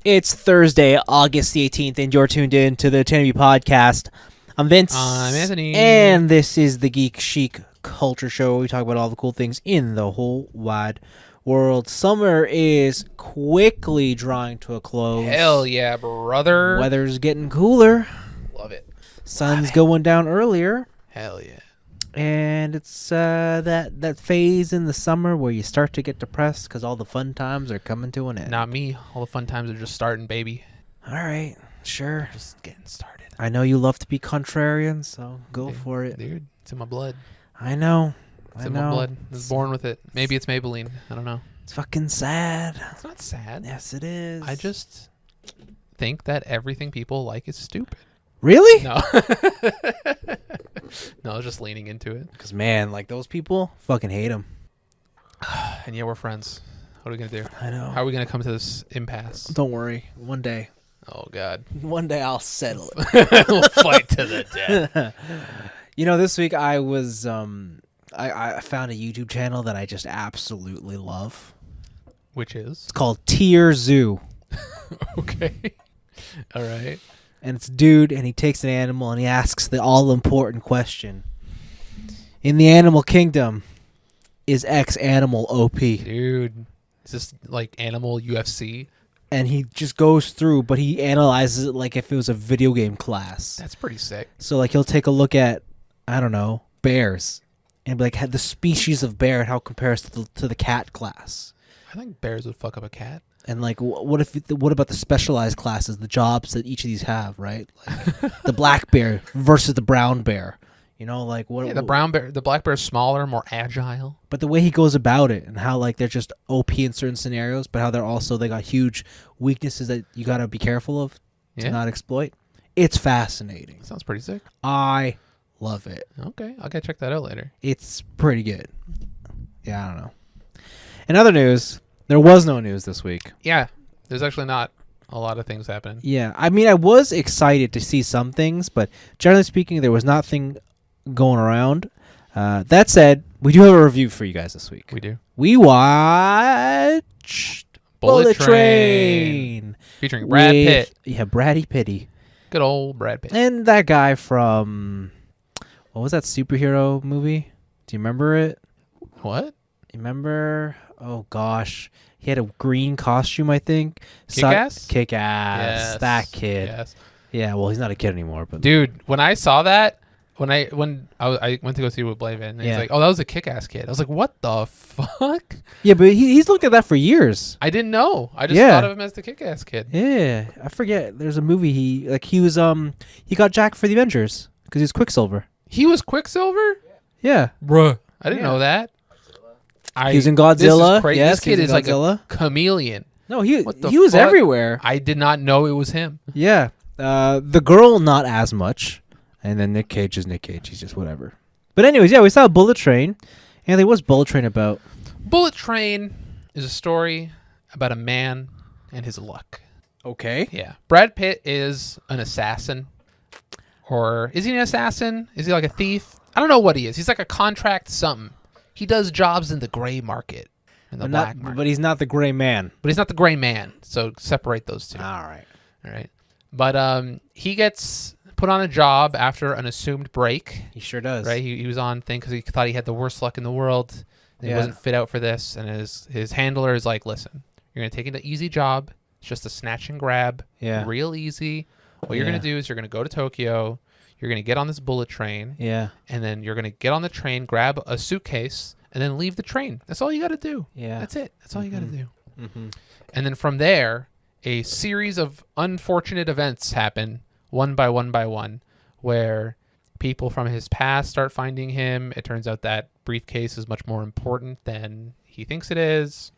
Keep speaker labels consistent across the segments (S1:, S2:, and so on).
S1: It's Thursday, August the 18th, and you're tuned in to the Tniab podcast. I'm Vince.
S2: I'm Anthony.
S1: And this is the Geek Chic Culture Show, where we talk about all the cool things in the whole wide world. Summer is quickly drawing to a close.
S2: Hell yeah, brother.
S1: Weather's getting cooler.
S2: Love it.
S1: Sun's going down earlier.
S2: Hell yeah.
S1: And it's that phase in the summer where you start to get depressed because all the fun times are coming to an end.
S2: Not me. All the fun times are just starting, baby.
S1: All right, sure.
S2: Just getting started.
S1: I know you love to be contrarian, so go for it.
S2: Dude, it's in my blood.
S1: I know.
S2: It's in my blood. I was born with it. Maybe it's Maybelline. I don't know.
S1: It's fucking sad.
S2: It's not sad.
S1: Yes, it is.
S2: I just think that everything people like is stupid.
S1: Really?
S2: No. No, I was just leaning into it.
S1: Because, man, like those people, fucking hate them.
S2: And yeah, we're friends. What are we going to do?
S1: I know.
S2: How are we going to come to this impasse?
S1: Don't worry. One day.
S2: Oh, God.
S1: One day I'll settle it.
S2: We'll fight to the death.
S1: You know, this week I was, I found a YouTube channel that I just absolutely love.
S2: Which is?
S1: It's called Tier Zoo.
S2: Okay. All right.
S1: And it's a dude, and he takes an animal, and he asks the all-important question. In the animal kingdom, is X animal OP?
S2: Dude, is this like animal UFC?
S1: And he just goes through, but he analyzes it like if it was a video game class.
S2: That's pretty sick.
S1: So, like, he'll take a look at, I don't know, bears, and be like, the species of bear and how it compares to the cat class.
S2: I think bears would fuck up a cat.
S1: And like, what about the specialized classes, the jobs that each of these have, right? Like the black bear versus the brown bear. You know, like what?
S2: Yeah, the black bear is smaller, more agile.
S1: But the way he goes about it, and how like they're just OP in certain scenarios, but how they got huge weaknesses that you gotta be careful of to not exploit. It's fascinating.
S2: Sounds pretty sick.
S1: I love it.
S2: Okay, I'll gotta check that out later.
S1: It's pretty good. Yeah, I don't know. In other news. There was no news this week.
S2: Yeah, there's actually not a lot of things happening.
S1: Yeah, I mean, I was excited to see some things, but generally speaking, there was nothing going around. That said, we do have a review for you guys this week.
S2: We do.
S1: We watched
S2: Bullet Train. Featuring Brad Pitt.
S1: Yeah, Braddy Pitty.
S2: Good old Brad Pitt.
S1: And that guy from, what was that superhero movie? Do you remember it?
S2: What?
S1: You remember? Oh, gosh. He had a green costume, I think.
S2: Kick-Ass?
S1: Kick-Ass.
S2: Yes.
S1: That kid.
S2: Yes.
S1: Yeah, well, he's not a kid anymore. But
S2: dude, when I saw that, when I went to go see it with Blavin, and he's like, "Oh, that was a Kick-Ass kid." I was like, "What the fuck?"
S1: Yeah, but he's looked at that for years.
S2: I didn't know. I just thought of him as the Kick-Ass kid.
S1: Yeah, I forget. There's a movie he got jacked for the Avengers because he was Quicksilver.
S2: He was Quicksilver?
S1: Yeah,
S2: bruh. I didn't know that.
S1: He was in Godzilla.
S2: Yes, this kid is like a chameleon.
S1: No, he was everywhere.
S2: I did not know it was him.
S1: Yeah, the girl not as much, and then Nick Cage is Nick Cage. He's just whatever. But anyways, yeah, we saw Bullet Train, and what's Bullet Train about?
S2: Bullet Train is a story about a man and his luck.
S1: Okay.
S2: Yeah, Brad Pitt is an assassin, or is he an assassin? Is he like a thief? I don't know what he is. He's like a contract something. He does jobs in the gray market, in the black market.
S1: But he's not the gray man.
S2: But he's not the gray man, so separate those two.
S1: All right.
S2: But he gets put on a job after an assumed break.
S1: He sure does.
S2: Right? He was on thing because he thought he had the worst luck in the world. And he wasn't fit out for this. And his handler is like, listen, you're going to take an easy job. It's just a snatch and grab.
S1: Yeah.
S2: Real easy. What you're going to do is you're going to go to Tokyo. You're going to get on this bullet train.
S1: Yeah.
S2: And then you're going to get on the train, grab a suitcase, and then leave the train. That's all you got to do.
S1: Yeah.
S2: That's it. That's all you got to do.
S1: Mm-hmm.
S2: And then from there, a series of unfortunate events happen, one by one, where people from his past start finding him. It turns out that briefcase is much more important than he thinks it is.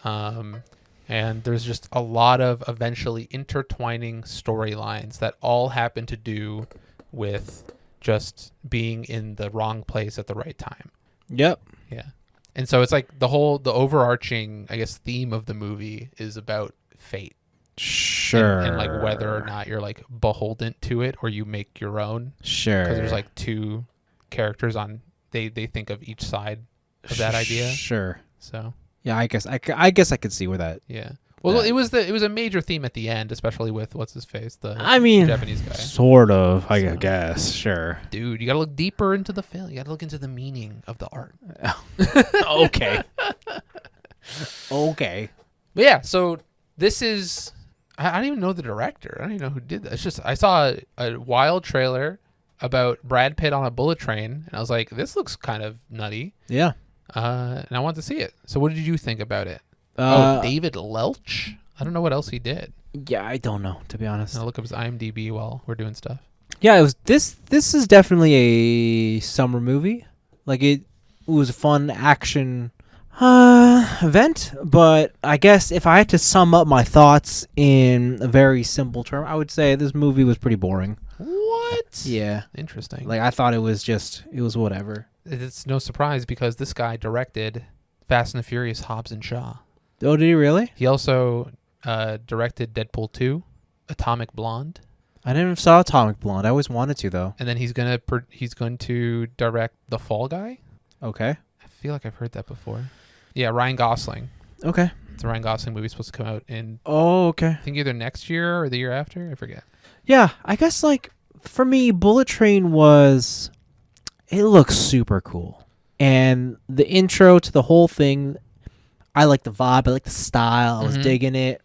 S2: And there's just a lot of eventually intertwining storylines that all happen to do with just being in the wrong place at the right time.
S1: Yep.
S2: Yeah. And so it's like the overarching, I guess, theme of the movie is about fate.
S1: Sure.
S2: And like whether or not you're like beholden to it or you make your own.
S1: Sure.
S2: Because there's like two characters on, they think of each side of that idea.
S1: Sure.
S2: So.
S1: Yeah, I guess I could see where that.
S2: Yeah. Well,
S1: that.
S2: it was a major theme at the end, especially with what's his face, the
S1: I mean,
S2: Japanese guy.
S1: sort of. I
S2: So.
S1: guess. Sure.
S2: Dude, you gotta look deeper into the film. You gotta look into the meaning of the art.
S1: Okay. Okay.
S2: But yeah, so this is. I don't even know the director. I don't even know who did that. It's just I saw a wild trailer about Brad Pitt on a bullet train, and I was like, this looks kind of nutty.
S1: Yeah.
S2: And I want to see it. So what did you think about it? David Lelch? I don't know what else he did.
S1: Yeah, I don't know, to be honest.
S2: I'll look up his IMDb while we're doing stuff.
S1: Yeah, it was this is definitely a summer movie. Like it was a fun action event, but I guess if I had to sum up my thoughts in a very simple term, I would say this movie was pretty boring.
S2: What?
S1: Yeah.
S2: Interesting.
S1: Like I thought it was whatever.
S2: It's no surprise because this guy directed Fast and the Furious Hobbs and Shaw.
S1: Oh, did he really?
S2: He also directed Deadpool 2, Atomic Blonde,
S1: I never saw Atomic Blonde. I always wanted to though.
S2: and then he's going to direct The Fall Guy.
S1: Okay.
S2: I feel like I've heard that before. Yeah, Ryan Gosling.
S1: Okay.
S2: It's a Ryan Gosling movie supposed to come out in
S1: Oh, okay.
S2: I think either next year or the year after. I forget.
S1: Yeah, I guess like for me, Bullet Train it looks super cool. And the intro to the whole thing, I like the vibe, I like the style, I was
S2: Mhm.
S1: digging it.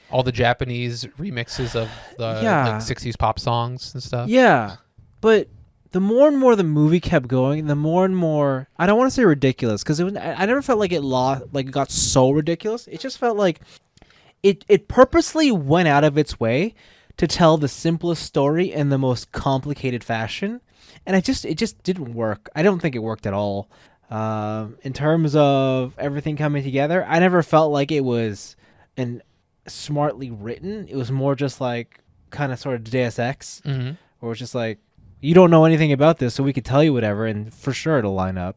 S2: All the Japanese remixes of the
S1: Yeah.
S2: like 60s pop songs and stuff.
S1: Yeah. But the more and more the movie kept going, the more and more I don't want to say ridiculous because I never felt like it got so ridiculous. It just felt like it purposely went out of its way to tell the simplest story in the most complicated fashion, and it just didn't work. I don't think it worked at all. In terms of everything coming together, I never felt like it was an smartly written. It was more just like kind of sort of Deus Ex,
S2: Mm-hmm.
S1: where it's just like you don't know anything about this, so we could tell you whatever, and for sure it'll line up.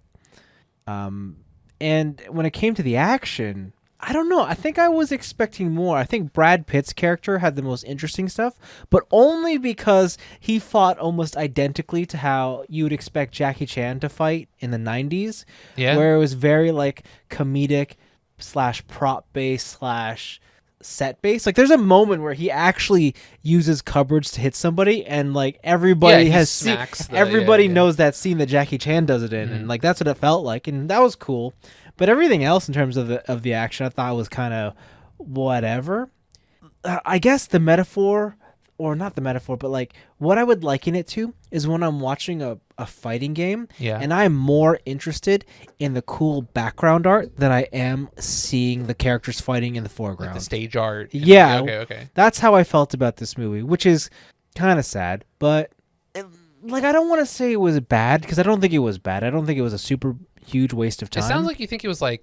S1: And when it came to the action, I don't know. I think I was expecting more. I think Brad Pitt's character had the most interesting stuff, but only because he fought almost identically to how you would expect Jackie Chan to fight in the 90s,
S2: Yeah.
S1: where it was very like comedic / prop based / set based. Like there's a moment where he actually uses cupboards to hit somebody, and like everybody
S2: he
S1: has seen,
S2: smacks the-
S1: everybody
S2: yeah.
S1: knows that scene that Jackie Chan does it in,
S2: Mhm.
S1: and like that's what it felt like, and that was cool. But everything else in terms of the action, I thought was kind of whatever. I guess the metaphor, or not the metaphor, but like what I would liken it to is when I'm watching a fighting game,
S2: Yeah.
S1: and I'm more interested in the cool background art than I am seeing the characters fighting in the
S2: Like
S1: foreground.
S2: the stage art.
S1: Yeah.
S2: Okay.
S1: That's how I felt about this movie, which is kind of sad. But like, I don't want to say it was bad because I don't think it was bad. I don't think it was a super huge waste of time.
S2: It sounds like you think it was kind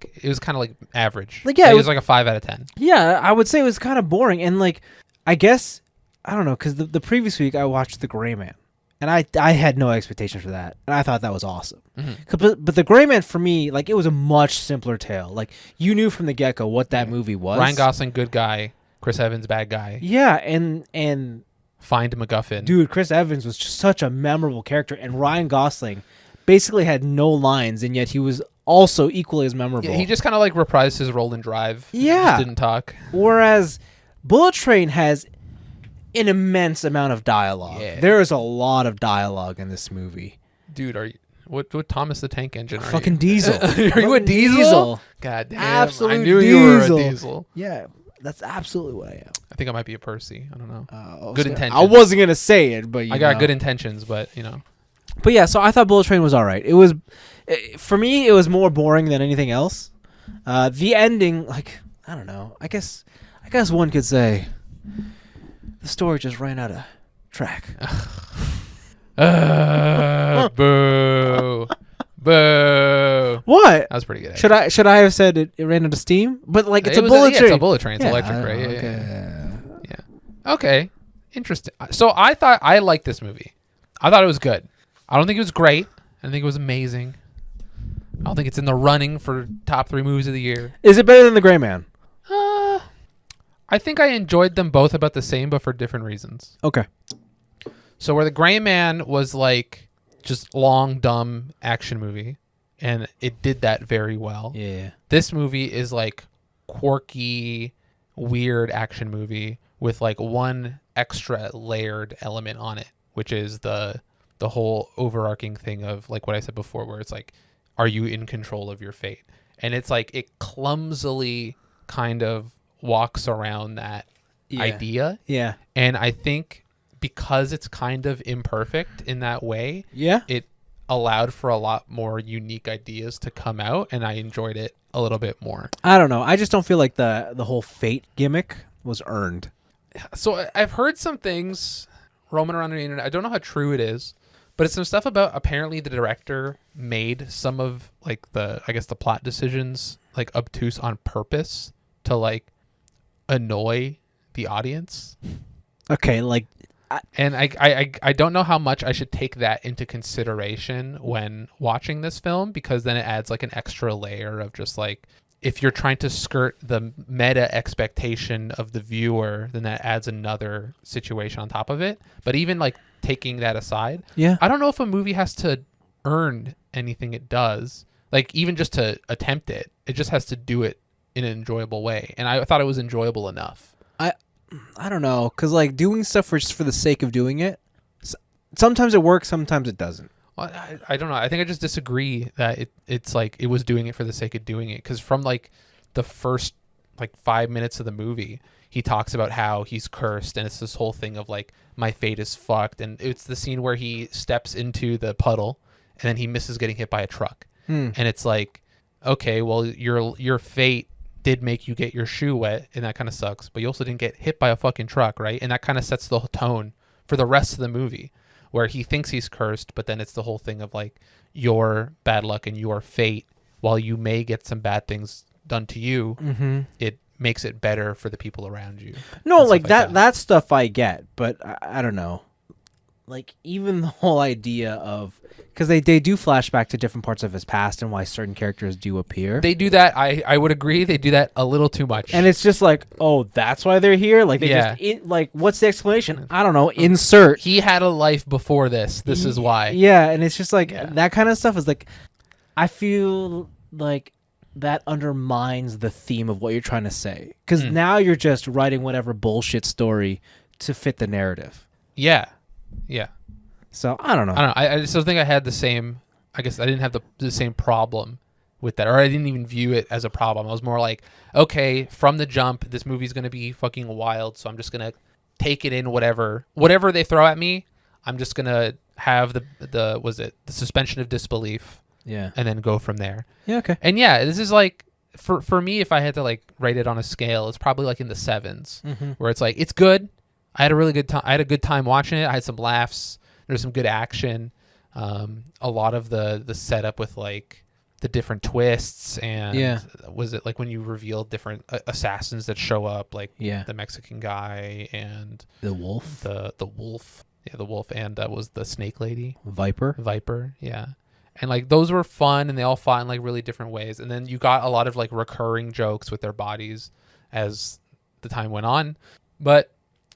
S2: of like average.
S1: Like, yeah,
S2: it
S1: it
S2: was like a 5 out of 10.
S1: yeah, I would say it was kind of boring. And like, I guess I don't know because the previous week I watched The Gray Man, and I had no expectations for that, and I thought that was awesome.
S2: Mm-hmm.
S1: But The Gray Man for me, like, it was a much simpler tale. Like you knew from the get go what that movie was.
S2: Ryan Gosling, good guy. Chris Evans, bad guy.
S1: Yeah, and
S2: Find MacGuffin.
S1: dude, Chris Evans was just such a memorable character, and Ryan Gosling basically had no lines, and yet he was also equally as memorable.
S2: Yeah, he just kind of like reprised his role in Drive.
S1: Yeah.
S2: Just didn't talk.
S1: Whereas Bullet Train has an immense amount of dialogue.
S2: Yeah.
S1: There is a lot of dialogue in this movie.
S2: Dude, are you what Thomas the Tank Engine are
S1: Fucking
S2: you?
S1: Diesel.
S2: Are you a
S1: Fucking
S2: Diesel? God damn.
S1: Absolute
S2: I knew you were a
S1: Diesel.
S2: Diesel.
S1: Yeah, that's absolutely what I am.
S2: I think I might be a Percy. I don't know.
S1: Good
S2: intentions.
S1: I wasn't gonna say it, but
S2: I got good intentions, but you know.
S1: But yeah, so I thought Bullet Train was all right. It was, for me, it was more boring than anything else. The ending, like, I don't know. I guess one could say the story just ran out of track.
S2: Boo. Boo.
S1: What?
S2: That was pretty good.
S1: Should I have said it ran out of steam? But like, it's
S2: It
S1: a
S2: was
S1: bullet train.
S2: It's a bullet train. It's electric,
S1: I
S2: right?
S1: know,
S2: Yeah,
S1: okay.
S2: yeah. Okay. Interesting. So I thought I liked this movie. I thought it was good. I don't think it was great. I think it was amazing. I don't think it's in the running for top 3 movies of the year.
S1: Is it better than The Gray Man?
S2: I think I enjoyed them both about the same, but for different reasons.
S1: Okay.
S2: So where The Gray Man was like just long, dumb action movie, and it did that very well.
S1: Yeah.
S2: This movie is like quirky, weird action movie with like one extra layered element on it, which is the whole overarching thing of like what I said before, where it's like, are you in control of your fate? And it's like it clumsily kind of walks around that idea.
S1: Yeah.
S2: And I think because it's kind of imperfect in that way, it allowed for a lot more unique ideas to come out, and I enjoyed it a little bit more.
S1: I don't know. I just don't feel like the whole fate gimmick was earned.
S2: So I've heard some things roaming around on the internet. I don't know how true it is, but it's some stuff about apparently the director made some of like the plot decisions like obtuse on purpose to like annoy the audience.
S1: Okay, like,
S2: and I don't know how much I should take that into consideration when watching this film, because then it adds like an extra layer of just like, if you're trying to skirt the meta expectation of the viewer, then that adds another situation on top of it. But even like taking that aside, I don't know if a movie has to earn anything it does. Like even just to attempt it, it just has to do it in an enjoyable way. And I thought it was enjoyable enough.
S1: I don't know, because like doing stuff just for the sake of doing it, sometimes it works, sometimes it doesn't.
S2: Well, I don't know. I think I just disagree that it's like it was doing it for the sake of doing it. Because from like the first like 5 minutes of the movie, he talks about how he's cursed, and it's this whole thing of like, my fate is fucked. And it's the scene where he steps into the puddle and then he misses getting hit by a truck. And it's like, okay, well, your fate did make you get your shoe wet, and that kind of sucks, but you also didn't get hit by a fucking truck, right? And that kind of sets the tone for the rest of the movie, where he thinks he's cursed, but then it's the whole thing of like your bad luck and your fate. While you may get some bad things done to you, it makes it better for the people around you.
S1: No, like that stuff I get, but I don't know. Like even the whole idea of, because they do flashback to different parts of his past and why certain characters do appear.
S2: They do that. I would agree. They do that a little too much.
S1: And it's just like, oh, that's why they're here? Like, they just, like, what's the explanation? I don't know. Insert.
S2: He had a life before this. This is why.
S1: Yeah, and it's just like, that kind of stuff is like, I feel like that undermines the theme of what you're trying to say. Because now you're just writing whatever bullshit story to fit the narrative.
S2: Yeah.
S1: So I don't know.
S2: I just don't think I had the same. I guess I didn't have the same problem with that, or I didn't even view it as a problem. I was more like, okay, from the jump, this movie's gonna be fucking wild, so I'm just gonna take it in. Whatever they throw at me, I'm just gonna have the suspension of disbelief.
S1: Yeah.
S2: And then go from there.
S1: Yeah. Okay.
S2: And yeah, this is like for me, if I had to like rate it on a scale, it's probably like in the 7s, where it's like, it's good. I had a really good time. I had a good time watching it. I had some laughs. There's some good action. A lot of the setup with like the different twists, and was it like when you revealed different assassins that show up, like the Mexican guy and
S1: the wolf,
S2: the wolf, the wolf, and was the snake lady,
S1: Viper,
S2: and like those were fun, and they all fought in like really different ways. And then you got a lot of like recurring jokes with their bodies as the time went on, but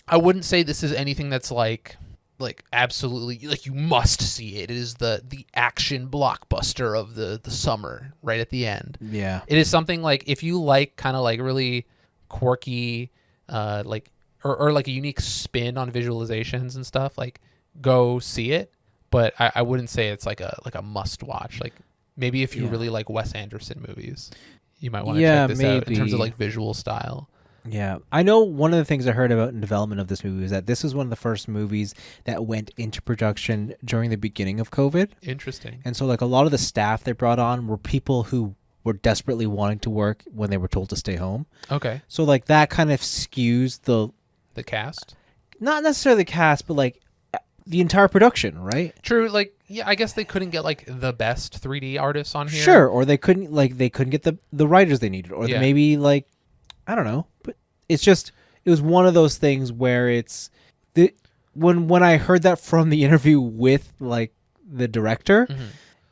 S2: I wouldn't say this is anything that's like absolutely like you must see it. It is the action blockbuster of the summer right at the end.
S1: Yeah.
S2: It is something like, if you like kind of like really quirky like or like a unique spin on visualizations and stuff, like go see it. But I wouldn't say it's like a must watch. Like maybe if you really like Wes Anderson movies, you might want to check this out in terms of like visual style.
S1: Yeah. I know one of the things I heard about in development of this movie was that this was one of the first movies that went into production during the beginning of COVID.
S2: Interesting.
S1: And so like a lot of the staff they brought on were people who were desperately wanting to work when they were told to stay home.
S2: Okay.
S1: So like that kind of skews
S2: the cast?
S1: Not necessarily the cast, but like the entire production, right?
S2: True. Like, yeah, I guess they couldn't get like the best 3D artists on here.
S1: Sure. Or they couldn't get the writers they needed, or maybe like, I don't know, but it's just, it was one of those things where it's when I heard that from the interview with like the director,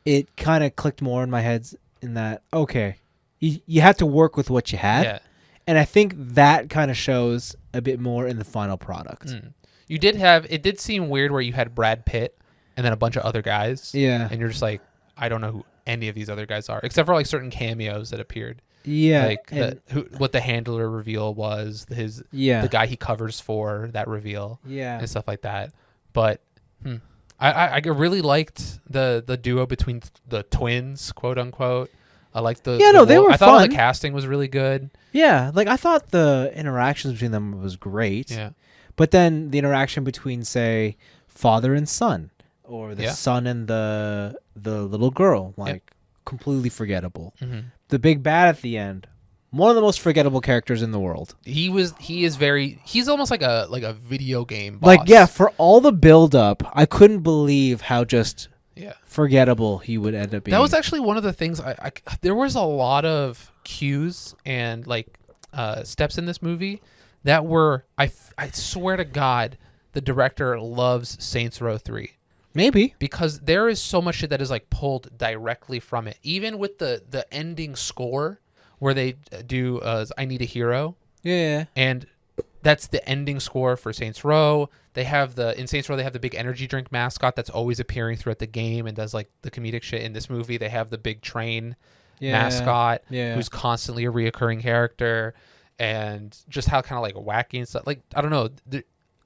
S1: it kind of clicked more in my head in that, okay, you had to work with what you had.
S2: Yeah.
S1: And I think that kind of shows a bit more in the final product.
S2: You did it did seem weird where you had Brad Pitt and then a bunch of other guys.
S1: Yeah.
S2: And you're just like, I don't know who any of these other guys are, except for like certain cameos that appeared.
S1: Yeah,
S2: like what the handler reveal was,
S1: yeah,
S2: the guy he covers for that reveal,
S1: yeah.
S2: and stuff like that. But I really liked the duo between the twins, quote unquote. I liked
S1: Yeah, no, they were
S2: I thought all the
S1: fun.
S2: casting was really good.
S1: Yeah, like I thought the interactions between them was great.
S2: Yeah,
S1: But then the interaction between, say, father and son, or the
S2: Yeah.
S1: son and the little girl, like completely forgettable.
S2: hmm
S1: The big bad at the end, one of the most forgettable characters in the world.
S2: he's almost like a video game boss.
S1: Like, yeah, for all the build up, I couldn't believe how just
S2: Yeah.
S1: forgettable he would end up being.
S2: That was actually one of the things there was a lot of cues and like steps in this movie that were I swear to God the director loves Saints Row 3
S1: maybe.
S2: because there is so much shit that is like pulled directly from it. Even with the ending score where they do I Need a Hero,
S1: Yeah.
S2: and that's the ending score for Saints Row. They have in Saints Row they have the big energy drink mascot that's always appearing throughout the game and does like the comedic shit. In this movie, they have the big train mascot who's constantly a reoccurring character, and just how kind of like wacky and stuff. Like I don't know,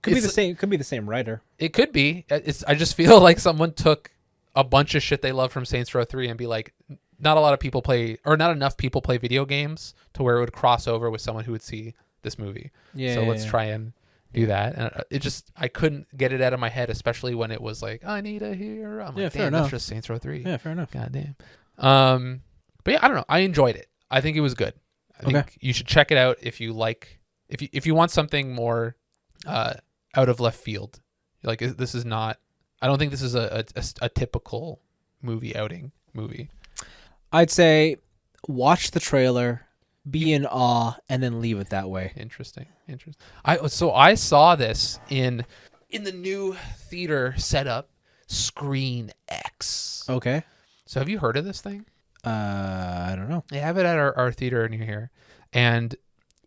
S1: Could be the same. Could be the same writer.
S2: It could be. I just feel like someone took a bunch of shit they love from Saints Row 3 and be like, not a lot of people play, or not enough people play video games to where it would cross over with someone who would see this movie.
S1: Yeah.
S2: So let's try and do that. And I couldn't get it out of my head, especially when it was like, I need a hero. I'm like,
S1: fair
S2: damn,
S1: enough.
S2: that's just Saints Row 3.
S1: Yeah, fair enough.
S2: God damn. But yeah, I don't know. I enjoyed it. I think it was good. I think you should check it out if you like, if you want something more out of left field. Like this is not, I don't think this is a typical movie outing movie.
S1: I'd say watch the trailer, be in awe, and then leave it that way.
S2: Interesting. I saw this in the new theater setup, Screen X.
S1: Okay.
S2: So have you heard of this thing?
S1: I don't know.
S2: They have it at our theater near here, and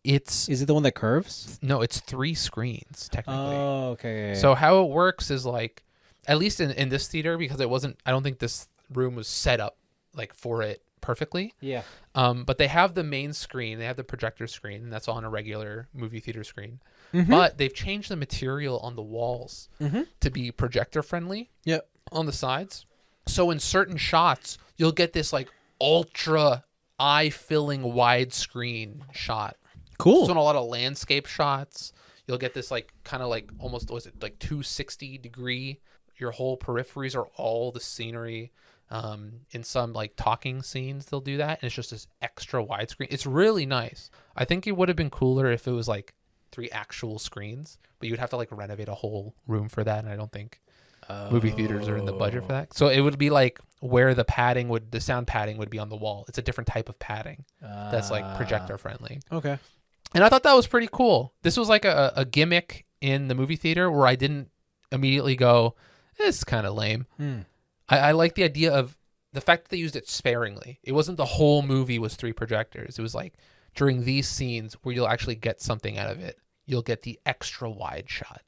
S2: it's
S1: Is it the one that curves?
S2: no, it's 3 screens technically.
S1: Oh, okay.
S2: So how it works is like, at least in this theater, because it wasn't, I don't think this room was set up like for it perfectly.
S1: yeah.
S2: But they have the main screen, they have the projector screen, and that's on a regular movie theater screen.
S1: Mm-hmm.
S2: But they've changed the material on the walls
S1: Mm-hmm.
S2: to be projector friendly.
S1: Yep.
S2: On the sides. So in certain shots, you'll get this like ultra eye-filling widescreen shot.
S1: Cool.
S2: So in a lot of landscape shots, you'll get this like kind of like almost, was it like 260 degree? Your whole peripheries are all the scenery. In some like talking scenes, they'll do that, and it's just this extra widescreen. It's really nice. I think it would have been cooler if it was like 3 actual screens, but you'd have to like renovate a whole room for that, and I don't think movie theaters are in the budget for that. So it would be like where the sound padding would be on the wall. It's a different type of padding that's like projector friendly.
S1: Okay.
S2: And I thought that was pretty cool. This was like a gimmick in the movie theater where I didn't immediately go, this is kind of lame. I like the idea of the fact that they used it sparingly. It wasn't the whole movie was 3 projectors. It was like during these scenes where you'll actually get something out of it. You'll get the extra wide shot.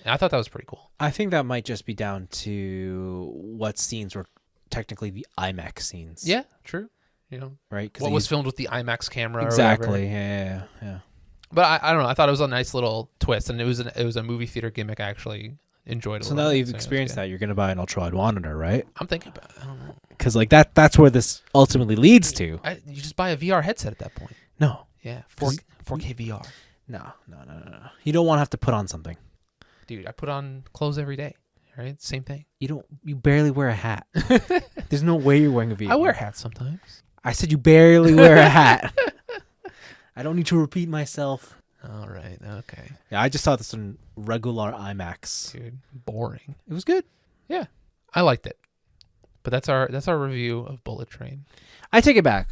S2: And I thought that was pretty cool.
S1: I think that might just be down to what scenes were technically the IMAX scenes.
S2: Yeah, true. You know,
S1: Right?
S2: what was filmed with the IMAX camera
S1: exactly.
S2: or whatever.
S1: Yeah.
S2: But I don't know. I thought it was a nice little twist, and it was a movie theater gimmick I actually enjoyed.
S1: So now that you've experienced that, you're going to buy an ultra wide monitor, right?
S2: I'm thinking about it. I don't know.
S1: Because like that's where this ultimately leads to.
S2: You just buy a VR headset at that point.
S1: No.
S2: Yeah, 4K VR.
S1: No. You don't want to have to put on something.
S2: Dude, I put on clothes every day. Right? Same thing.
S1: You barely wear a hat. There's no way you're wearing a VR.
S2: I wear hats sometimes.
S1: I said you barely wear a hat. I don't need to repeat myself.
S2: All right. Okay.
S1: Yeah, I just saw this in regular IMAX.
S2: Dude, boring.
S1: It was good.
S2: Yeah. I liked it. But that's our review of Bullet Train.
S1: I take it back.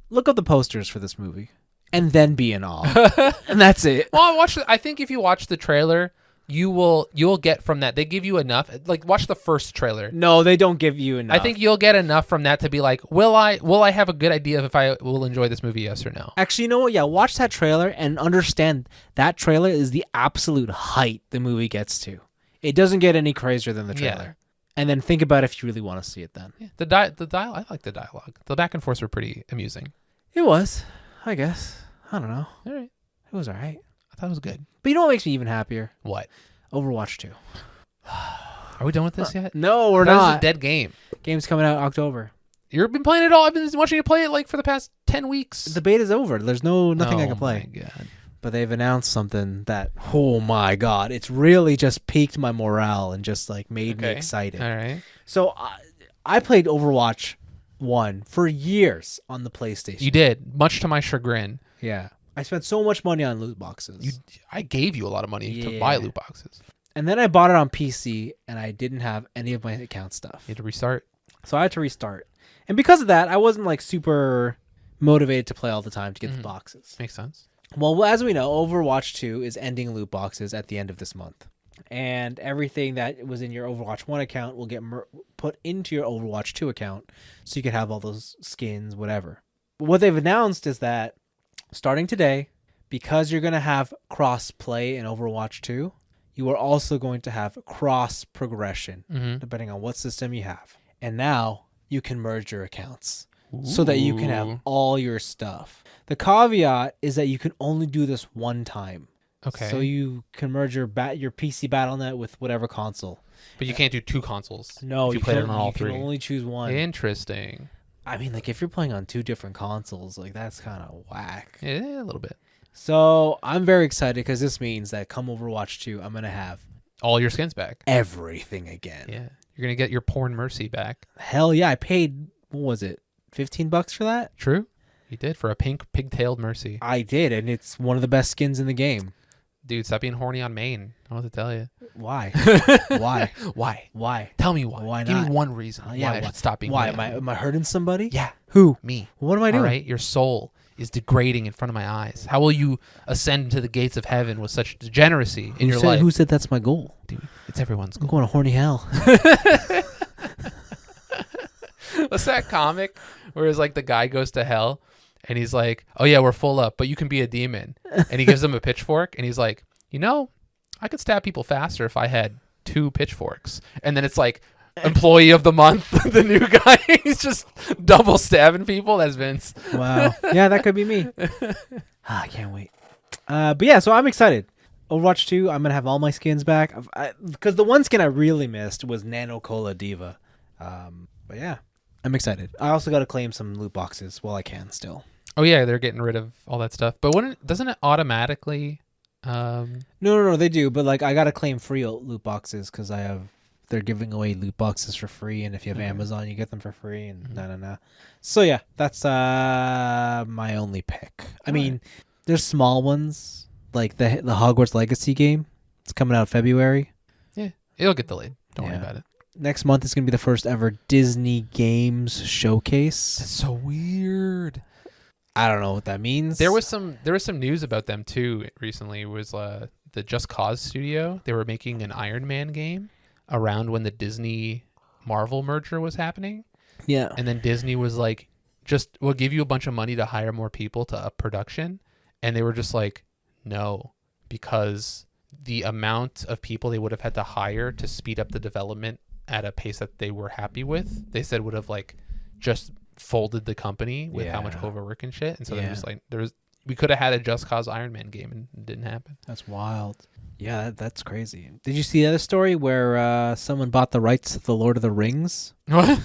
S1: Look up the posters for this movie and then be in awe. And that's it.
S2: Well, I think if you watch the trailer, you'll get from that. They give you enough. Like watch the first trailer.
S1: No, they don't give you enough.
S2: I think you'll get enough from that to be like, will I have a good idea of if I will enjoy this movie, yes or no?
S1: Actually, you know what? Yeah, watch that trailer and understand that trailer is the absolute height the movie gets to. It doesn't get any crazier than the trailer. Yeah. And then think about if you really want to see it then.
S2: Yeah. The dialogue, I like the dialogue. The back and forths were pretty amusing.
S1: It was. I guess. I don't know.
S2: All right.
S1: It was all right.
S2: I thought it was good.
S1: But you know what makes me even happier?
S2: What?
S1: Overwatch 2.
S2: Are we done with this yet?
S1: No, we're
S2: That is
S1: not.
S2: a dead game.
S1: Game's coming out October.
S2: You've been playing it all. I've been watching you play it like for the past 10 weeks.
S1: The beta's over. There's nothing I can play.
S2: Oh, my God.
S1: But they've announced something that, oh my God, it's really just piqued my morale and just like made me excited.
S2: All right.
S1: So I played Overwatch 1 for years on the PlayStation.
S2: You did, much to my chagrin.
S1: Yeah. I spent so much money on loot boxes.
S2: I gave you a lot of money to buy loot boxes.
S1: And then I bought it on PC and I didn't have any of my account stuff.
S2: You had to restart.
S1: So I had to restart. And because of that, I wasn't like super motivated to play all the time to get the boxes.
S2: Makes sense.
S1: Well, as we know, Overwatch 2 is ending loot boxes at the end of this month. And everything that was in your Overwatch 1 account will get put into your Overwatch 2 account so you can have all those skins, whatever. But what they've announced is that starting today, because you're going to have cross-play in Overwatch 2, you are also going to have cross-progression, depending on what system you have. And now you can merge your accounts so that you can have all your stuff. The caveat is that you can only do this one time.
S2: Okay.
S1: So you can merge your PC BattleNet with whatever console.
S2: But you can't do two consoles.
S1: No,
S2: if you play it on all
S1: you
S2: three.
S1: can only choose one.
S2: Interesting.
S1: I mean, like if you're playing on 2 different consoles, like that's kind of whack.
S2: Yeah, a little bit.
S1: So I'm very excited because this means that come Overwatch 2, I'm gonna have
S2: all your skins back.
S1: Everything again.
S2: Yeah, you're gonna get your Porn Mercy back.
S1: Hell yeah! I paid, what was it, $15 for that?
S2: True, you did, for a pink pigtailed Mercy.
S1: I did, and it's one of the best skins in the game.
S2: Dude, stop being horny on main. I don't know what to tell you.
S1: Why? Why?
S2: Why?
S1: Why?
S2: Tell me why.
S1: Why
S2: Give
S1: not?
S2: me one reason why I should stop being
S1: Why?
S2: horny.
S1: Am I hurting somebody?
S2: Yeah.
S1: Who?
S2: Me.
S1: What am I doing?
S2: All right, your soul is degrading in front of my eyes. How will you ascend to the gates of heaven with such degeneracy in your life?
S1: Who said that's my goal?
S2: Dude, it's everyone's
S1: I'm
S2: goal.
S1: going to horny hell.
S2: What's that comic where it's like the guy goes to hell and he's like, oh yeah, we're full up, but you can be a demon. And he gives him a pitchfork and he's like, you know, I could stab people faster if I had 2 pitchforks. And then it's like, employee of the month, the new guy. He's just double stabbing people. That's Vince.
S1: Wow. Yeah, that could be me. I can't wait. But yeah, so I'm excited. Overwatch 2, I'm going to have all my skins back. Because the one skin I really missed was Nano Cola Diva. But yeah, I'm excited. I also got to claim some loot boxes while I can still.
S2: Oh yeah, they're getting rid of all that stuff. But doesn't it automatically...
S1: No, they do. But like, I got to claim free loot boxes because they're giving away loot boxes for free, and if you have Amazon, you get them for free, and nah. So yeah, that's my only pick. I mean, there's small ones like the Hogwarts Legacy game. It's coming out February.
S2: Yeah, it'll get delayed. Don't worry about it.
S1: Next month is gonna be the first ever Disney Games showcase.
S2: That's so weird.
S1: I don't know what that means.
S2: There was some news about them too recently. It was the Just Cause studio. They were making an Iron Man game around when the Disney Marvel merger was happening.
S1: Yeah.
S2: And then Disney was like, we'll give you a bunch of money to hire more people to up production. And they were just like, no, because the amount of people they would have had to hire to speed up the development at a pace that they were happy with, they said would have like just folded the company with how much overwork and shit. And so they're just like, we could have had a Just Cause Iron Man game and it didn't happen.
S1: That's wild. Yeah, that's crazy. Did you see the other story where someone bought the rights to the Lord of the Rings?
S2: What?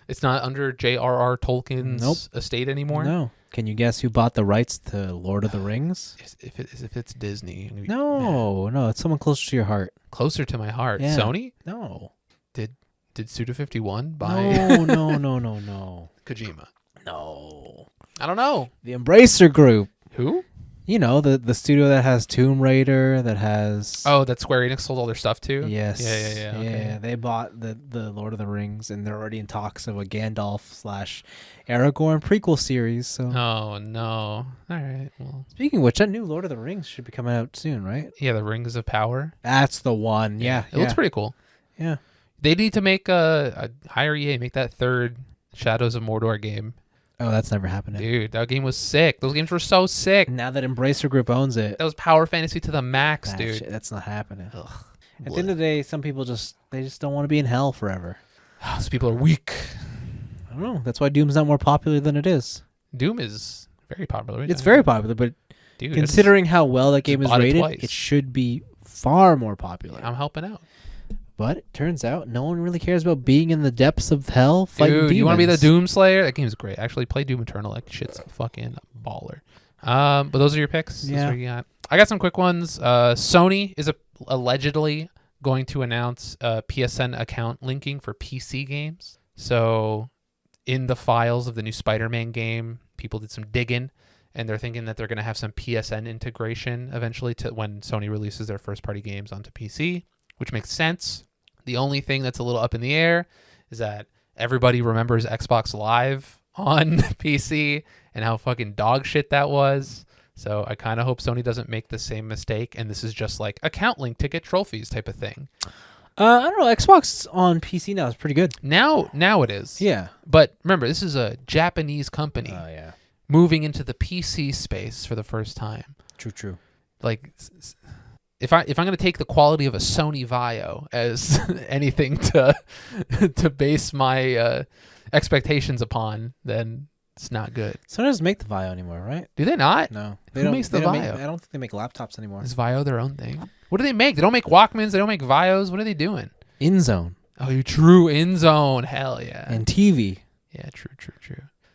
S2: It's not under J.R.R. Tolkien's estate anymore?
S1: No. Can you guess who bought the rights to Lord of the Rings?
S2: If it's Disney.
S1: No, it's someone closer to your heart.
S2: Closer to my heart.
S1: Yeah.
S2: Sony?
S1: No.
S2: Did Suda51 buy...
S1: No.
S2: Kojima?
S1: No.
S2: I don't know.
S1: The Embracer Group.
S2: Who?
S1: You know, the studio that has Tomb Raider, that has...
S2: Oh, that Square Enix sold all their stuff to?
S1: Yes.
S2: Yeah. Okay.
S1: Yeah, they bought the Lord of the Rings, and they're already in talks of a Gandalf/Aragorn prequel series. So.
S2: Oh, no. All right. Well.
S1: Speaking of which, that new Lord of the Rings should be coming out soon, right?
S2: Yeah, the Rings of Power.
S1: That's the one. Yeah.
S2: It looks pretty cool.
S1: Yeah.
S2: They need to make a hire EA, make that third Shadows of Mordor game.
S1: Oh, that's never happening.
S2: Dude, that game was sick. Those games were so sick.
S1: Now that Embracer Group owns it.
S2: That was power fantasy to the max, dude.
S1: That's not happening.
S2: Ugh.
S1: At the end of the day, some people just don't want to be in hell forever.
S2: Those people are weak.
S1: I don't know. That's why Doom's not more popular than it is.
S2: Doom is Very popular. What are you
S1: It's
S2: talking
S1: very
S2: about?
S1: popular, but
S2: Dude,
S1: considering how well that game is
S2: bought it
S1: rated,
S2: twice.
S1: it should be far more popular.
S2: I'm helping out.
S1: But it turns out no one really cares about being in the depths of hell fighting
S2: Dude,
S1: demons.
S2: you want to be the Doom Slayer? That game's great. Actually, play Doom Eternal. Like shit's fucking baller. But those are your picks. That's
S1: Yeah.
S2: what you got. I got some quick ones. Sony is allegedly going to announce PSN account linking for PC games. So in the files of the new Spider-Man game, people did some digging, and they're thinking that they're going to have some PSN integration eventually to when Sony releases their first-party games onto PC, which makes sense. The only thing that's a little up in the air is that everybody remembers Xbox Live on PC and how fucking dog shit that was. So I kind of hope Sony doesn't make the same mistake, and this is just like account link to get trophies type of thing.
S1: I don't know. Xbox on PC now is pretty good.
S2: Now it is.
S1: Yeah.
S2: But remember, this is a Japanese company
S1: Oh yeah.
S2: moving into the PC space for the first time.
S1: True.
S2: Like, if I'm gonna take the quality of a Sony Vaio as anything to base my expectations upon, then it's not good.
S1: Sony doesn't make the Vaio anymore, right?
S2: Do they not?
S1: No.
S2: Who makes the
S1: don't
S2: Vaio?
S1: I don't think they make laptops anymore.
S2: Is Vaio their own thing? What do they make? They don't make Walkmans. They don't make Vios. What are they doing?
S1: InZone
S2: Oh, you true InZone. Hell yeah.
S1: and TV.
S2: Yeah, true.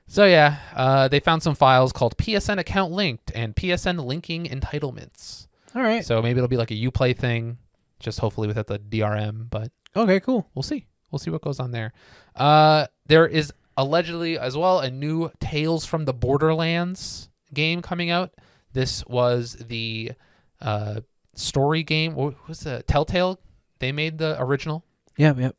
S2: So yeah, they found some files called PSN account linked and PSN linking entitlements.
S1: All right.
S2: So maybe it'll be like a Uplay thing, just hopefully without the DRM, but
S1: Okay, cool.
S2: we'll see. We'll see what goes on there. There is allegedly as well a new Tales from the Borderlands game coming out. This was the story game. What was the Telltale? They made the original.
S1: Yep.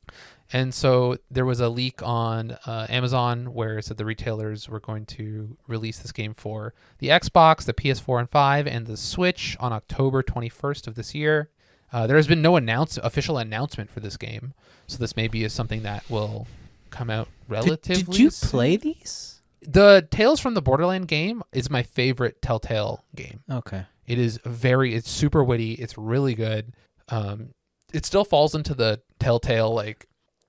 S2: And so there was a leak on Amazon where it said the retailers were going to release this game for the Xbox, the PS4 and 5, and the Switch on October 21st of this year. There has been no official announcement for this game, so this maybe is something that will come out relatively
S1: Did you
S2: soon.
S1: play these?
S2: The Tales from the Borderland game is my favorite Telltale game.
S1: Okay.
S2: It's super witty. It's really good. It still falls into the Telltale, like,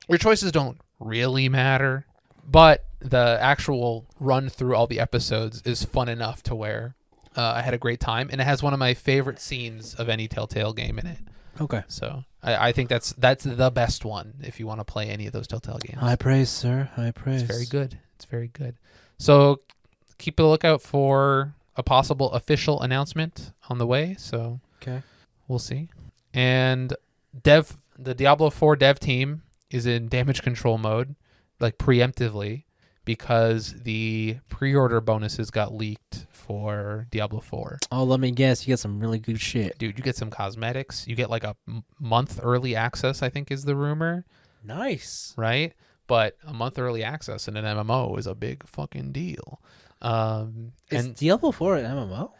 S2: your choices don't really matter, but the actual run through all the episodes is fun enough to where I had a great time, and it has one of my favorite scenes of any Telltale game in it.
S1: Okay.
S2: So I think that's the best one if you want to play any of those Telltale games.
S1: High praise, sir. High praise.
S2: It's very good. It's very good. So keep a lookout for a possible official announcement on the way. So
S1: Okay.
S2: we'll see. And the Diablo 4 dev team is in damage control mode, like preemptively, because the pre-order bonuses got leaked for Diablo 4.
S1: Oh, let me guess. You get some really good shit.
S2: Dude, you get some cosmetics. You get like a month early access, I think is the rumor,
S1: Nice.
S2: right? But a month early access in an MMO is a big fucking deal.
S1: Is
S2: And
S1: Diablo 4 an MMO?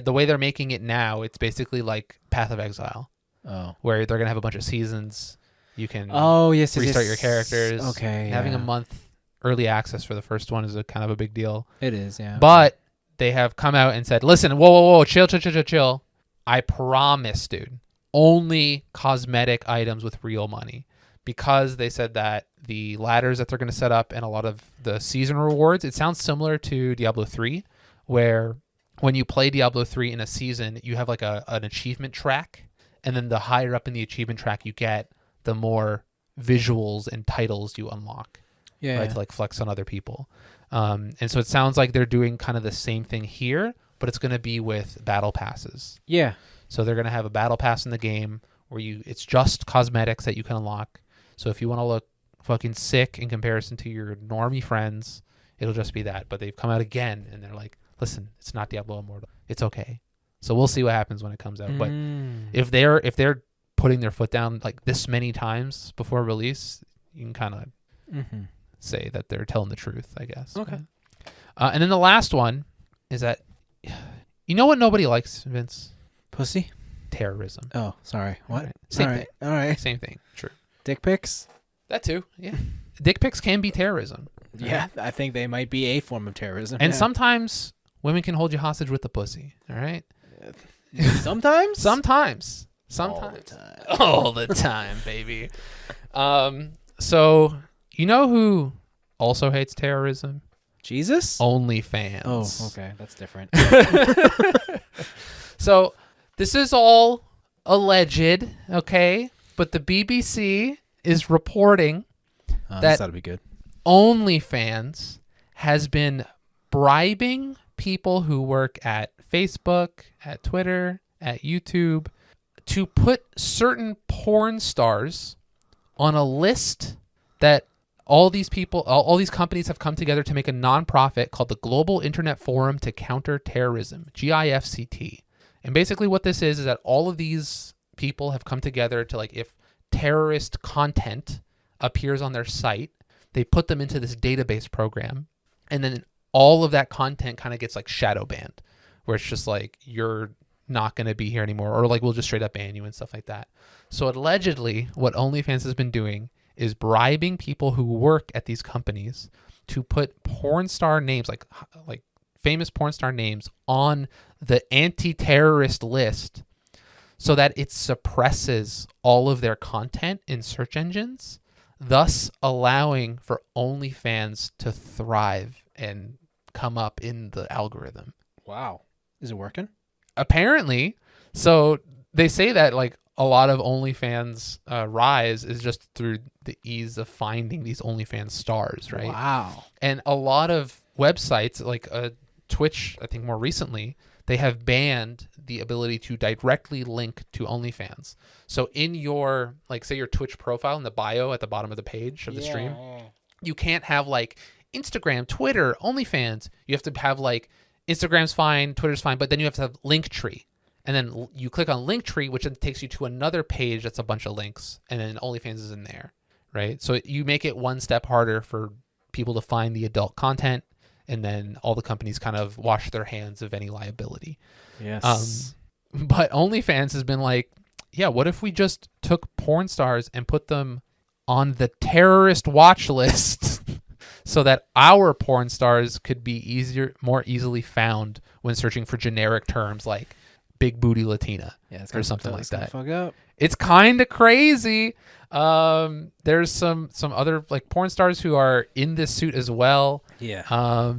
S2: the way they're making it now, it's basically like Path of Exile,
S1: Oh.
S2: where they're going to have a bunch of seasons. You can
S1: Oh, yes.
S2: restart your characters.
S1: Okay.
S2: Having a
S1: yeah.
S2: month early access for the first one is a kind of a big deal.
S1: It is, yeah.
S2: But they have come out and said, listen, whoa, chill. I promise, dude, only cosmetic items with real money. Because they said that the ladders that they're going to set up and a lot of the season rewards, it sounds similar to Diablo 3, where when you play Diablo 3 in a season, you have like an achievement track. And then the higher up in the achievement track you get, the more visuals and titles you unlock.
S1: yeah.
S2: Right, to like flex on other people. And so it sounds like they're doing kind of the same thing here, but it's going to be with battle passes.
S1: Yeah.
S2: So they're going to have a battle pass in the game where it's just cosmetics that you can unlock. So if you want to look fucking sick in comparison to your normie friends, it'll just be that. But they've come out again and they're like, listen, it's not Diablo Immortal. It's okay. So we'll see what happens when it comes out. But if they're putting their foot down like this many times before release, you can kind of say that they're telling the truth, I guess.
S1: Okay.
S2: And then the last one is that, you know what nobody likes, Vince?
S1: Pussy?
S2: Terrorism.
S1: Oh, sorry. What?
S2: Right. Same
S1: All
S2: thing.
S1: right. All right.
S2: Same thing. True.
S1: Dick pics?
S2: That too. Yeah. Dick pics can be terrorism.
S1: Yeah, I think they might be a form of terrorism.
S2: And
S1: yeah.
S2: sometimes women can hold you hostage with the pussy. All right.
S1: Sometimes?
S2: Sometimes.
S1: All the time.
S2: All the time, baby. So you know who also hates terrorism?
S1: Jesus?
S2: OnlyFans.
S1: Oh, okay. That's different.
S2: So this is all alleged, okay? But the BBC is reporting
S1: This
S2: that
S1: ought to be good.
S2: OnlyFans has been bribing people who work at Facebook, at Twitter, at YouTube to put certain porn stars on a list that all these people, all these companies have come together to make a nonprofit called the Global Internet Forum to Counter Terrorism, GIFCT. And basically what this is that all of these people have come together to, like, if terrorist content appears on their site, they put them into this database program, and then all of that content kind of gets like shadow banned, where it's just like, you're not going to be here anymore, or like we'll just straight up ban you and stuff like that. So allegedly what OnlyFans has been doing is bribing people who work at these companies to put porn star names, like famous porn star names, on the anti-terrorist list so that it suppresses all of their content in search engines, thus allowing for OnlyFans to thrive and come up in the algorithm.
S1: Wow. Is it working?
S2: Apparently. So they say that like a lot of OnlyFans rise is just through the ease of finding these OnlyFans stars, right?
S1: Wow.
S2: And a lot of websites, like Twitch, I think more recently, they have banned the ability to directly link to OnlyFans. So in your, like, say your Twitch profile in the bio at the bottom of the page of the stream, you can't have like Instagram, Twitter, OnlyFans. You have to have like Instagram's fine, Twitter's fine, but then you have to have Linktree. And then you click on Linktree, which then takes you to another page that's a bunch of links, and then OnlyFans is in there, right? So you make it one step harder for people to find the adult content, and then all the companies kind of wash their hands of any liability.
S1: Yes.
S2: But OnlyFans has been like, yeah, what if we just took porn stars and put them on the terrorist watch list so that our porn stars could be more easily found when searching for generic terms like big booty Latina, or something like that.
S1: Fuck up.
S2: It's kind of crazy. There's some other like porn stars who are in this suit as well.
S1: Yeah.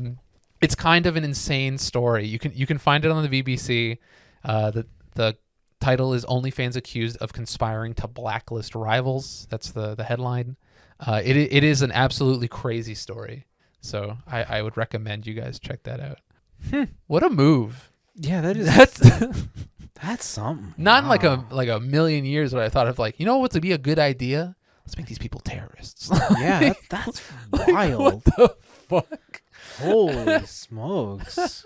S2: It's kind of an insane story. You can find it on the BBC. The title is OnlyFans accused of conspiring to blacklist rivals. That's the headline. It is an absolutely crazy story. So I would recommend you guys check that out. What a move.
S1: Yeah,
S2: That's
S1: that's something.
S2: not in like a million years what I thought of, like, you know what would be a good idea? Let's make these people terrorists.
S1: Yeah, that's wild.
S2: What the fuck?
S1: Holy smokes.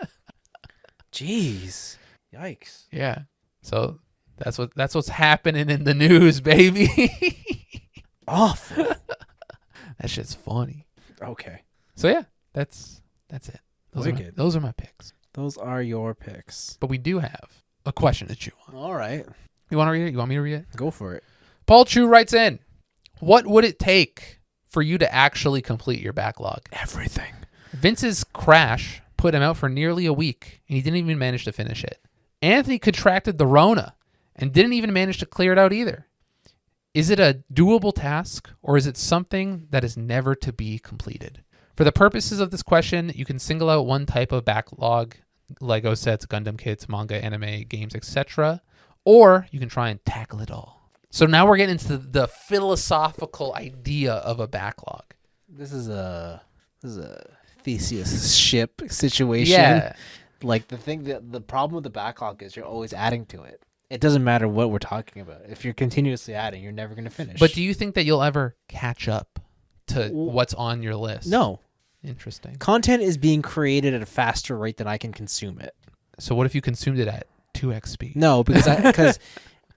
S1: Jeez. Yikes.
S2: Yeah. So that's what's happening in the news, baby.
S1: Awful.
S2: That shit's funny.
S1: Okay.
S2: So yeah, that's it.
S1: Wicked.
S2: Those are my picks.
S1: Those are your picks.
S2: But we do have a question to chew on.
S1: All right.
S2: You want to read it? You want me to read it?
S1: Go for it.
S2: Paul Chu writes in, what would it take for you to actually complete your backlog?
S1: Everything.
S2: Vince's crash put him out for nearly a week, and he didn't even manage to finish it. Anthony contracted the Rona and didn't even manage to clear it out either. Is it a doable task, or is it something that is never to be completed? For the purposes of this question, you can single out one type of backlog, Lego sets, Gundam kits, manga, anime, games, etc. Or you can try and tackle it all. So now we're getting into the philosophical idea of a backlog.
S1: This is a Theseus ship situation.
S2: Yeah.
S1: Like the problem with the backlog is you're always adding to it. It doesn't matter what we're talking about. If you're continuously adding, you're never going to finish.
S2: But do you think that you'll ever catch up to what's on your list?
S1: No.
S2: Interesting.
S1: Content is being created at a faster rate than I can consume it.
S2: So what if you consumed it at 2x speed?
S1: No, because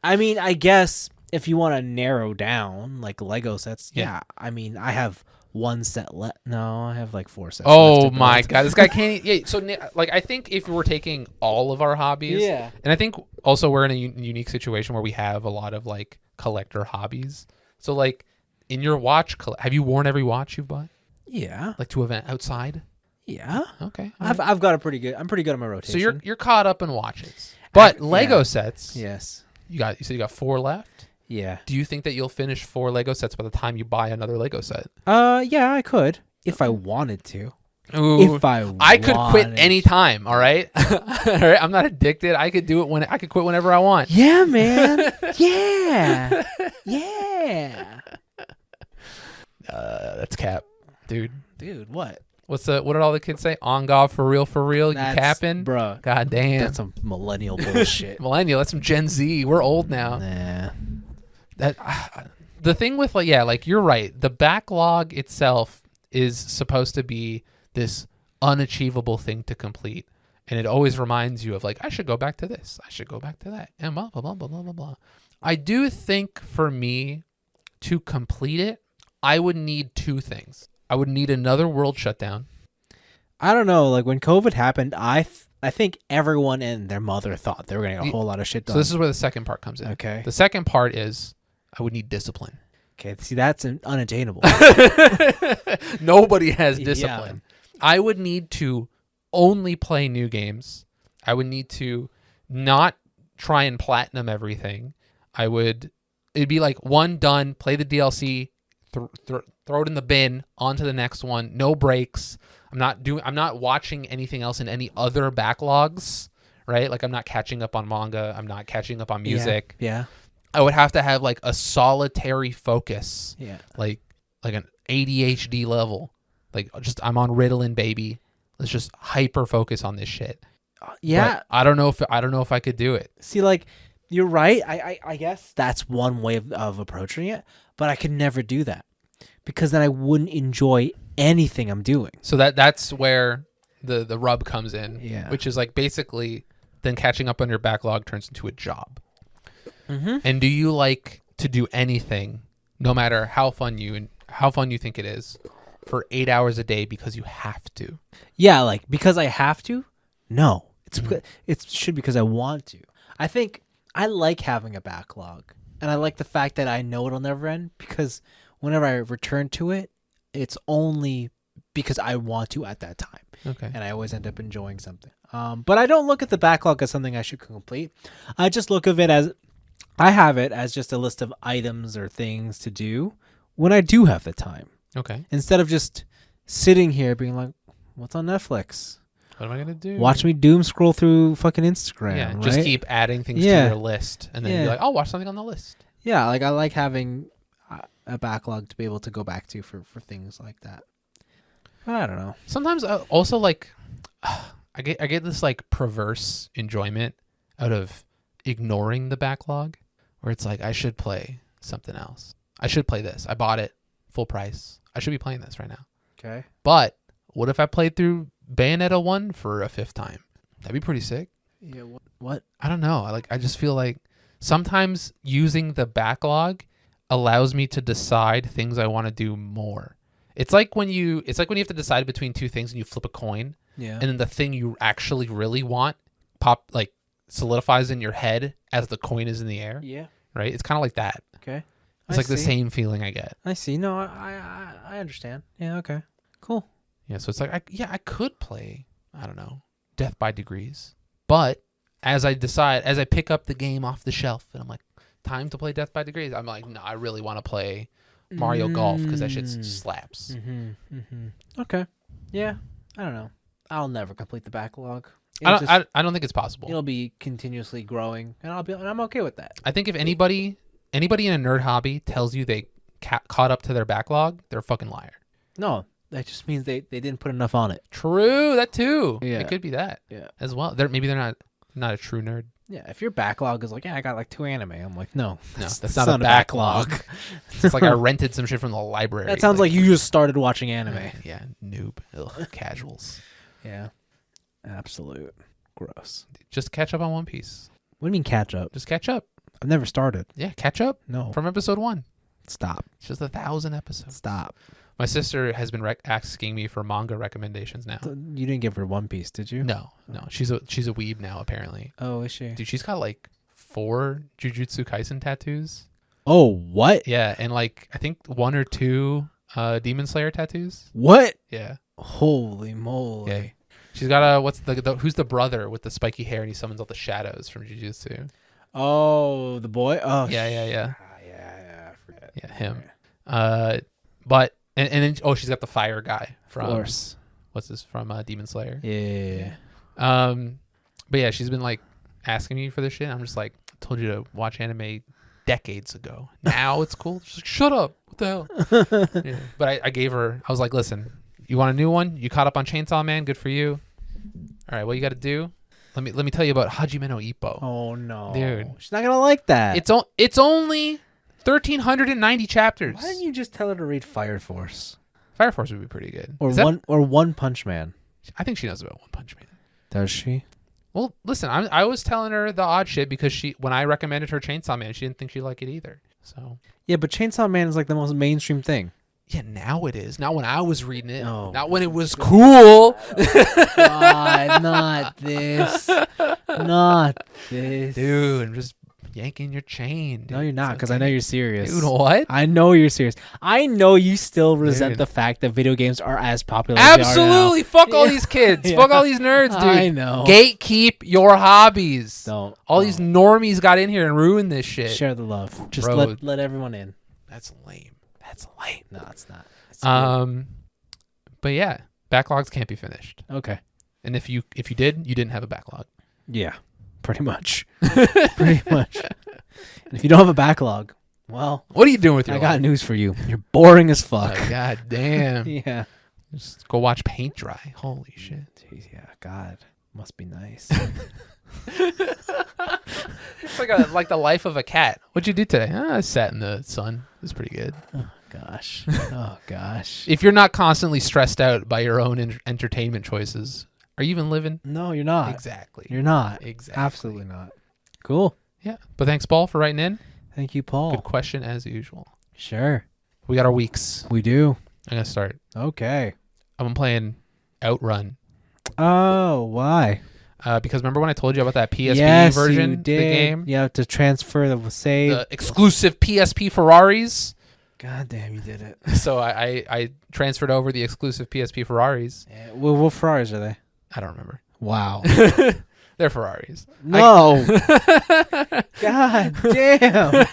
S1: I mean, I guess if you want to narrow down like Lego sets, yeah. I mean, I have one set left. No, I have like 4 sets.
S2: Oh my god, this guy can't. Yeah. So like, I think if we're taking all of our hobbies,
S1: yeah,
S2: and I think also we're in a unique situation where we have a lot of like collector hobbies. So like in your watch, have you worn every watch you've bought?
S1: Yeah.
S2: Like to event outside?
S1: Yeah.
S2: Okay.
S1: I've got a pretty good. I'm pretty good on my rotation.
S2: So you're caught up in watches, but Lego sets.
S1: Yes.
S2: You said you got 4 left.
S1: Yeah.
S2: Do you think that you'll finish 4 Lego sets by the time you buy another Lego set?
S1: Yeah, I could if I wanted to.
S2: Ooh,
S1: If I
S2: I could quit
S1: wanted
S2: anytime. All right, all right. I'm not addicted. I could do it when I could quit whenever I want.
S1: Yeah, man. Yeah. Yeah.
S2: That's cap, dude.
S1: Dude, what?
S2: What did all the kids say? On God, for real, you
S1: That's,
S2: capping?
S1: bruh.
S2: God damn.
S1: That's some millennial bullshit.
S2: Millennial. That's some Gen Z. We're old now.
S1: Nah.
S2: The thing with like you're right. The backlog itself is supposed to be this unachievable thing to complete, and it always reminds you of like, I should go back to this, I should go back to that, and blah blah blah blah blah blah blah. I do think for me to complete it, I would need two things. I would need another world shutdown.
S1: I don't know. Like when COVID happened, I think everyone and their mother thought they were gonna get a whole lot of shit done.
S2: So this is where the second part comes in.
S1: Okay.
S2: The second part is I would need discipline.
S1: Okay. See, that's unattainable.
S2: Nobody has discipline. Yeah. I would need to only play new games. I would need to not try and platinum everything. It'd be like one done, play the DLC, throw it in the bin, on to the next one, no breaks. I'm not watching anything else in any other backlogs, right? Like I'm not catching up on manga, I'm not catching up on music.
S1: Yeah.
S2: I would have to have like a solitary focus.
S1: Yeah.
S2: Like an ADHD level. Like just I'm on Ritalin, baby. Let's just hyper focus on this shit.
S1: Yeah.
S2: But I don't know if I could do it.
S1: See, like you're right. I guess that's one way of approaching it, but I could never do that because then I wouldn't enjoy anything I'm doing.
S2: So that's where the rub comes in.
S1: Yeah.
S2: Which is like basically then catching up on your backlog turns into a job.
S1: Mm-hmm.
S2: And do you like to do anything, no matter how fun you think it is, for 8 hours a day because you have to?
S1: Yeah, like because I have to? No. It should be because I want to. I think I like having a backlog, and I like the fact that I know it'll never end because whenever I return to it, it's only because I want to at that time.
S2: Okay.
S1: And I always end up enjoying something. But I don't look at the backlog as something I should complete. I just look at it as I have it as just a list of items or things to do when I do have the time.
S2: Okay.
S1: Instead of just sitting here being like, what's on Netflix?
S2: What am I going to do?
S1: Watch me doom scroll through fucking Instagram.
S2: Yeah,
S1: right?
S2: just keep adding things to your list. And then you're like, I'll watch something on the list.
S1: Yeah, like I like having a backlog to be able to go back to for things like that. But I don't know.
S2: Sometimes also like I get this like perverse enjoyment out of ignoring the backlog where it's like I should play something else. I should play this. I bought it full price. I should be playing this right now.
S1: Okay.
S2: But what if I played through Bayonetta 1 for a fifth time? That'd be pretty sick.
S1: Yeah, what?
S2: I don't know. I just feel like sometimes using the backlog allows me to decide things I want to do more. It's like when you have to decide between two things and you flip a coin.
S1: Yeah.
S2: And then the thing you actually really want solidifies in your head as the coin is in the air.
S1: Yeah.
S2: Right? It's kind of like that.
S1: Okay.
S2: It's the same feeling I get.
S1: I see. No, I understand. Yeah, okay. Cool.
S2: Yeah, so it's like I could play, I don't know, Death by Degrees. But as I pick up the game off the shelf and I'm like, time to play Death by Degrees, I'm like, no, I really want to play Mario Golf because that shit slaps.
S1: Mm-hmm, mm-hmm. Okay. Yeah. I don't know. I'll never complete the backlog.
S2: I don't think it's possible.
S1: It'll be continuously growing, and I'm okay with that.
S2: I think if anybody in a nerd hobby tells you they caught up to their backlog, they're a fucking liar.
S1: No, that just means they didn't put enough on it.
S2: True, that too.
S1: Yeah.
S2: It could be that.
S1: Yeah.
S2: As well. Maybe they're not a true nerd.
S1: Yeah, if your backlog is like, yeah, I got like 2 anime, I'm like, no,
S2: that's not a backlog. It's like I rented some shit from the library.
S1: That sounds like you just started watching anime.
S2: Yeah, noob. Ugh, casuals.
S1: Yeah. Absolute gross.
S2: Just catch up on One Piece.
S1: What do you mean catch up?
S2: Just catch up.
S1: I've never started.
S2: Yeah, catch up.
S1: No.
S2: From episode 1.
S1: Stop.
S2: It's just 1,000 episodes.
S1: Stop.
S2: My sister has been asking me for manga recommendations now.
S1: You didn't give her One Piece, did you?
S2: No. She's a weeb now, apparently.
S1: Oh, is she?
S2: Dude, she's got like 4 Jujutsu Kaisen tattoos.
S1: Oh, what?
S2: Yeah, and like I think 1 or 2 Demon Slayer tattoos.
S1: What?
S2: Yeah.
S1: Holy moly.
S2: Yeah. She's got who's the brother with the spiky hair and he summons all the shadows from Jujutsu.
S1: Oh, the boy? Oh,
S2: yeah.
S1: Yeah, I forget.
S2: Yeah, him. But and then she's got the fire guy from
S1: of course.
S2: what's this from Demon Slayer.
S1: Yeah.
S2: But yeah, she's been like asking me for this shit. I'm just like, I told you to watch anime decades ago. Now it's cool. She's like, shut up. What the hell? Yeah. But I gave her. I was like, listen, you want a new one? You caught up on Chainsaw Man? Good for you. All right, what you got to do? Let me tell you about Hajime no Ippo.
S1: Oh no,
S2: dude,
S1: she's not gonna like that.
S2: It's only 1,390 chapters.
S1: Why didn't you just tell her to read Fire Force?
S2: Fire Force would be pretty good.
S1: Or One Punch Man.
S2: I think she knows about One Punch Man.
S1: Does she?
S2: Well, listen, I was telling her the odd shit because when I recommended her Chainsaw Man, she didn't think she'd like it either. So
S1: yeah, but Chainsaw Man is like the most mainstream thing.
S2: Yeah, now it is. Not when I was reading it.
S1: Oh.
S2: Not when it was cool.
S1: God, not this. Not this.
S2: Dude, I'm just yanking your chain. Dude.
S1: No, you're not, because I know you're serious.
S2: Dude, what?
S1: I know you're serious. I know you still resent
S2: Dude.
S1: the fact that video games are as popular as
S2: Absolutely.
S1: they are
S2: Fuck all these kids.
S1: Yeah.
S2: Fuck all these nerds, dude.
S1: I know.
S2: Gatekeep your hobbies.
S1: Don't.
S2: All these normies got in here and ruined this shit.
S1: Share the love. Just
S2: Bro.
S1: let everyone in.
S2: That's lame. That's lame.
S1: No, it's not. It's good.
S2: But yeah, backlogs can't be finished.
S1: Okay.
S2: And if you did, you didn't have a backlog.
S1: Yeah, pretty much. Pretty much. And if you don't have a backlog, well,
S2: What are you doing with your
S1: I
S2: life?
S1: got news for you. You're boring as fuck.
S2: Oh, God damn.
S1: Yeah.
S2: Just go watch paint dry. Holy shit.
S1: Jeez, yeah. God, must be nice.
S2: It's like the life of a cat. What'd you do today? I sat in the sun. It was pretty good.
S1: Oh gosh. Oh gosh.
S2: If you're not constantly stressed out by your own entertainment choices, are you even living?
S1: No, you're not.
S2: Exactly.
S1: You're not.
S2: Exactly.
S1: Absolutely not. Cool.
S2: Yeah. But thanks, Paul, for writing in.
S1: Thank you, Paul.
S2: Good question as usual.
S1: Sure.
S2: We got our weeks.
S1: We do.
S2: I'm gonna start.
S1: Okay.
S2: I've been playing Outrun.
S1: Oh, why?
S2: Because remember when I told you about that PSP
S1: yes,
S2: version
S1: you
S2: of
S1: did.
S2: the game?
S1: You have to transfer the save.
S2: The exclusive PSP Ferraris.
S1: God damn, you did it.
S2: So I transferred over the exclusive PSP Ferraris.
S1: Yeah. Well, what Ferraris are they?
S2: I don't remember.
S1: Wow.
S2: They're Ferraris.
S1: No. God damn.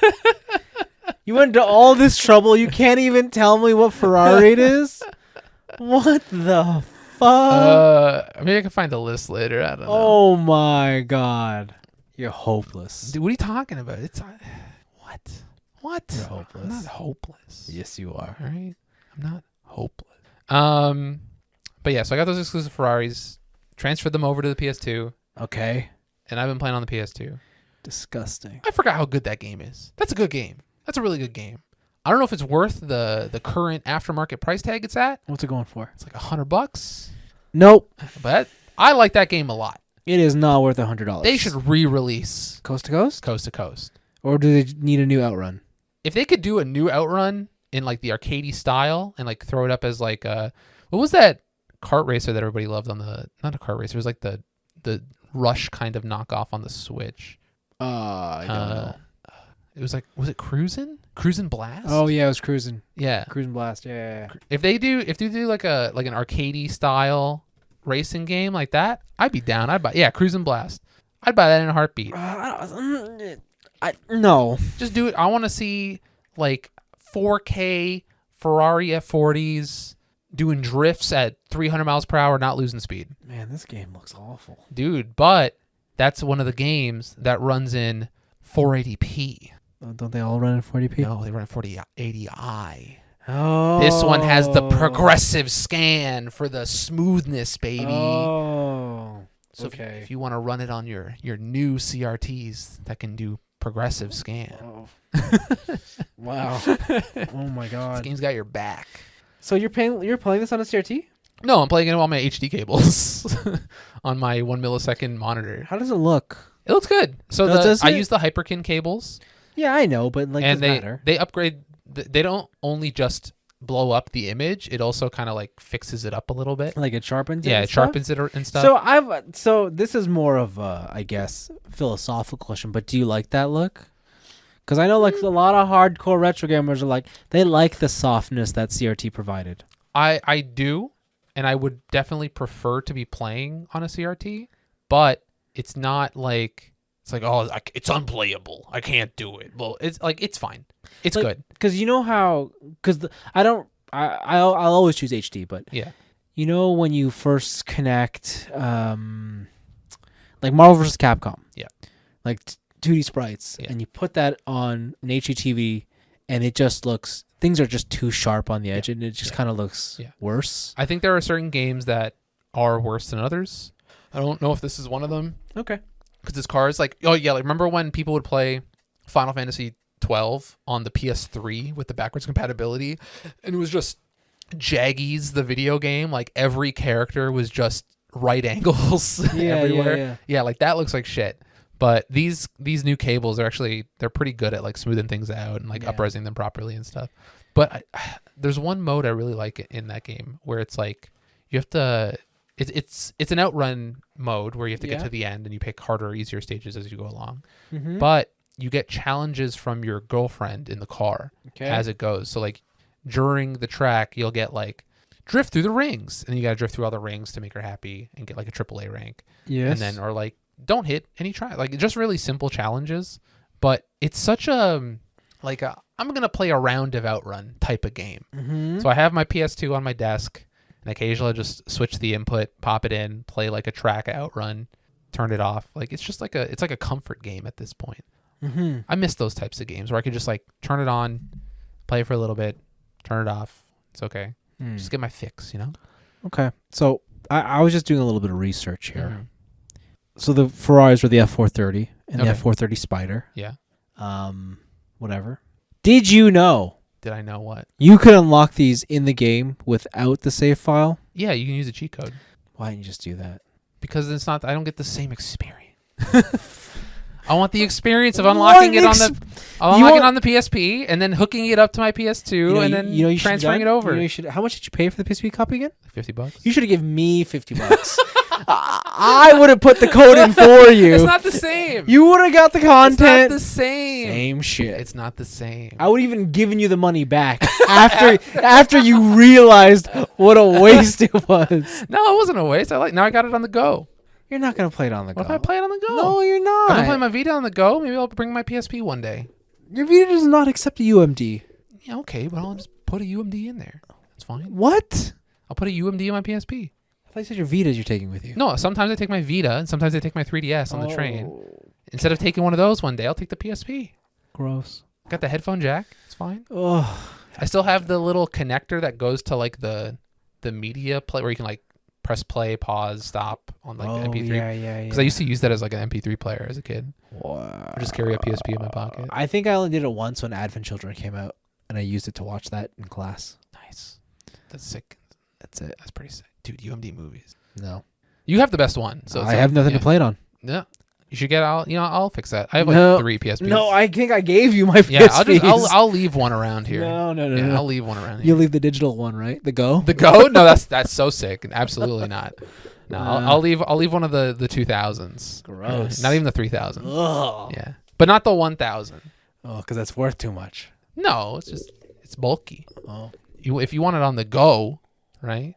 S1: You went to all this trouble. You can't even tell me what Ferrari it is? What the fuck?
S2: Maybe I can find the list later. I don't know.
S1: Oh my god. You're hopeless.
S2: Dude, what are you talking about? It's what?
S1: You're hopeless.
S2: I'm not hopeless.
S1: Yes, you are.
S2: All right. I'm not hopeless. But yeah, so I got those exclusive Ferraris, transferred them over to the PS2,
S1: Okay.
S2: and I've been playing on the PS2.
S1: Disgusting.
S2: I forgot how good that game is. That's a good game. That's a really good game. I don't know if it's worth the current aftermarket price tag it's at.
S1: What's it going for?
S2: It's like $100,
S1: Nope.
S2: but I like that game a lot.
S1: It is not worth $100.
S2: They should re-release
S1: Coast to Coast?
S2: Coast to Coast.
S1: Or do they need a new Outrun?
S2: If they could do a new Outrun in like the arcadey style and like throw it up as like what was that kart racer that everybody loved on the, not a kart racer, it was like the Rush kind of knockoff on the Switch.
S1: I don't know.
S2: It was like, was it Cruisin' Blast?
S1: Oh yeah, it was Cruising.
S2: yeah.
S1: Cruising Blast. Yeah.
S2: If they do like an arcadey style racing game like that, I'd be down. I'd buy Cruisin' Blast. I'd buy that in a heartbeat.
S1: No.
S2: Just do it. I want to see like 4K Ferrari F40s doing drifts at 300 miles per hour, not losing speed.
S1: Man, this game looks awful.
S2: Dude, but that's one of the games that runs in 480p.
S1: Don't they all run in 40p?
S2: No, they run in 4080i.
S1: Oh.
S2: This one has the progressive scan for the smoothness, baby.
S1: Oh.
S2: So
S1: okay.
S2: if you want to run it on your new CRTs that can do progressive scan.
S1: Oh. Wow. Oh my
S2: This
S1: god.
S2: game's got your back.
S1: So you're playing this on a CRT?
S2: No, I'm playing it on my HD cables on my 1 millisecond monitor.
S1: How does it look?
S2: It looks good. So
S1: Does
S2: I
S1: it?
S2: use the Hyperkin cables,
S1: Yeah, I know, but like,
S2: and
S1: doesn't matter.
S2: they upgrade. They don't only just blow up the image; it also kind of like fixes it up a little bit.
S1: Like it sharpens.
S2: Yeah,
S1: and
S2: it
S1: stuff?
S2: sharpens it and stuff.
S1: So this is more of a, I guess, philosophical question. But do you like that look? Because I know like a lot of hardcore retro gamers are like they like the softness that CRT provided.
S2: I do, and I would definitely prefer to be playing on a CRT, but it's not like it's like, oh, it's unplayable. I can't do it. Well, it's like it's fine. It's
S1: Like,
S2: good.
S1: Because you know how? Because I'll always choose HD, but
S2: Yeah.
S1: You know when you first connect, like Marvel vs. Capcom.
S2: Yeah.
S1: Like 2D sprites,
S2: Yeah.
S1: and you put that on an HDTV, and it just looks. Things are just too sharp on the edge, and it just kind of looks worse.
S2: I think there are certain games that are worse than others. I don't know if this is one of them.
S1: Okay.
S2: Because this car is like, oh yeah, like remember when people would play Final Fantasy 12 on the PS3 with the backwards compatibility, and it was just Jaggies, the video game. Like every character was just right angles everywhere. Yeah, like that looks like shit. But these new cables are actually, they're pretty good at like smoothing things out and like upresing them properly and stuff. But there's one mode I really like in that game where it's like you have to. It's an outrun mode where you have to get to the end and you pick harder or easier stages as you go along. Mm-hmm. But you get challenges from your girlfriend in the car as it goes. So like during the track, you'll get like drift through the rings, and you got to drift through all the rings to make her happy and get like a AAA rank. Yes. And then, or like don't hit any try, like just really simple challenges. But it's such a like a I'm gonna play a round of outrun type of game. Mm-hmm. So I have my PS2 on my desk. And occasionally I just switch the input, pop it in, play like a track outrun, turn it off. Like it's like a comfort game at this point. Mm-hmm. I miss those types of games where I could just like turn it on, play for a little bit, turn it off. It's okay. Just get my fix, you know?
S1: Okay. So I was just doing a little bit of research here. Mm-hmm. So the Ferraris were the F430 and the F430 Spider.
S2: Yeah.
S1: Whatever. Did you know?
S2: Did I know what?
S1: You could unlock these in the game without the save file?
S2: Yeah, you can use a cheat code.
S1: Why didn't you just do that?
S2: Because it's not. I don't get the same experience. I want the experience of unlocking it on the PSP and then hooking it up to my PS2 and then transferring it over.
S1: How much did you pay for the PSP copy again?
S2: $50.
S1: You should have given me $50. I would have put the code in for you.
S2: It's not the same.
S1: You would have got the content.
S2: It's not the same.
S1: Same shit.
S2: It's not the same.
S1: I would have even given you the money back after you realized what a waste it was.
S2: No, it wasn't a waste. Now I got it on the go.
S1: You're not going to play it on the go.
S2: What if I play it on the go?
S1: No, you're not.
S2: I'm going to play my Vita on the go. Maybe I'll bring my PSP one day.
S1: Your Vita does not accept a UMD.
S2: Yeah, okay, but I'll just put a UMD in there. That's fine.
S1: What?
S2: I'll put a UMD in my PSP.
S1: I thought you said your Vitas you're taking with you.
S2: No, sometimes I take my Vita, and sometimes I take my 3DS on the train. Instead of taking one of those one day, I'll take the PSP.
S1: Gross.
S2: Got the headphone jack. It's fine.
S1: Oh.
S2: I still have the little connector that goes to like the media play where you can like press play, pause, stop on like the MP3.
S1: Yeah.
S2: Because I used to use that as like an MP3 player as a kid.
S1: Wow.
S2: Or just carry a PSP in my pocket.
S1: I think I only did it once when Advent Children came out, and I used it to watch that in class.
S2: Nice. That's sick.
S1: That's it.
S2: That's pretty sick. Dude, UMD movies.
S1: No.
S2: You have the best one. So
S1: I have nothing to play it on.
S2: No. You should get I'll fix that. I have like 3 PSPs.
S1: No, I think I gave you my PSPs.
S2: Yeah, I'll leave one around here.
S1: No.
S2: I'll leave one around here.
S1: You'll leave the digital one, right? The Go?
S2: The Go? No, that's so sick. Absolutely not. No, I'll leave one of the 2000s.
S1: Gross.
S2: Not even the 3000.
S1: Ugh.
S2: Yeah. But not the 1000.
S1: Oh, because that's worth too much.
S2: No, it's bulky.
S1: Oh.
S2: If you want it on the go, right?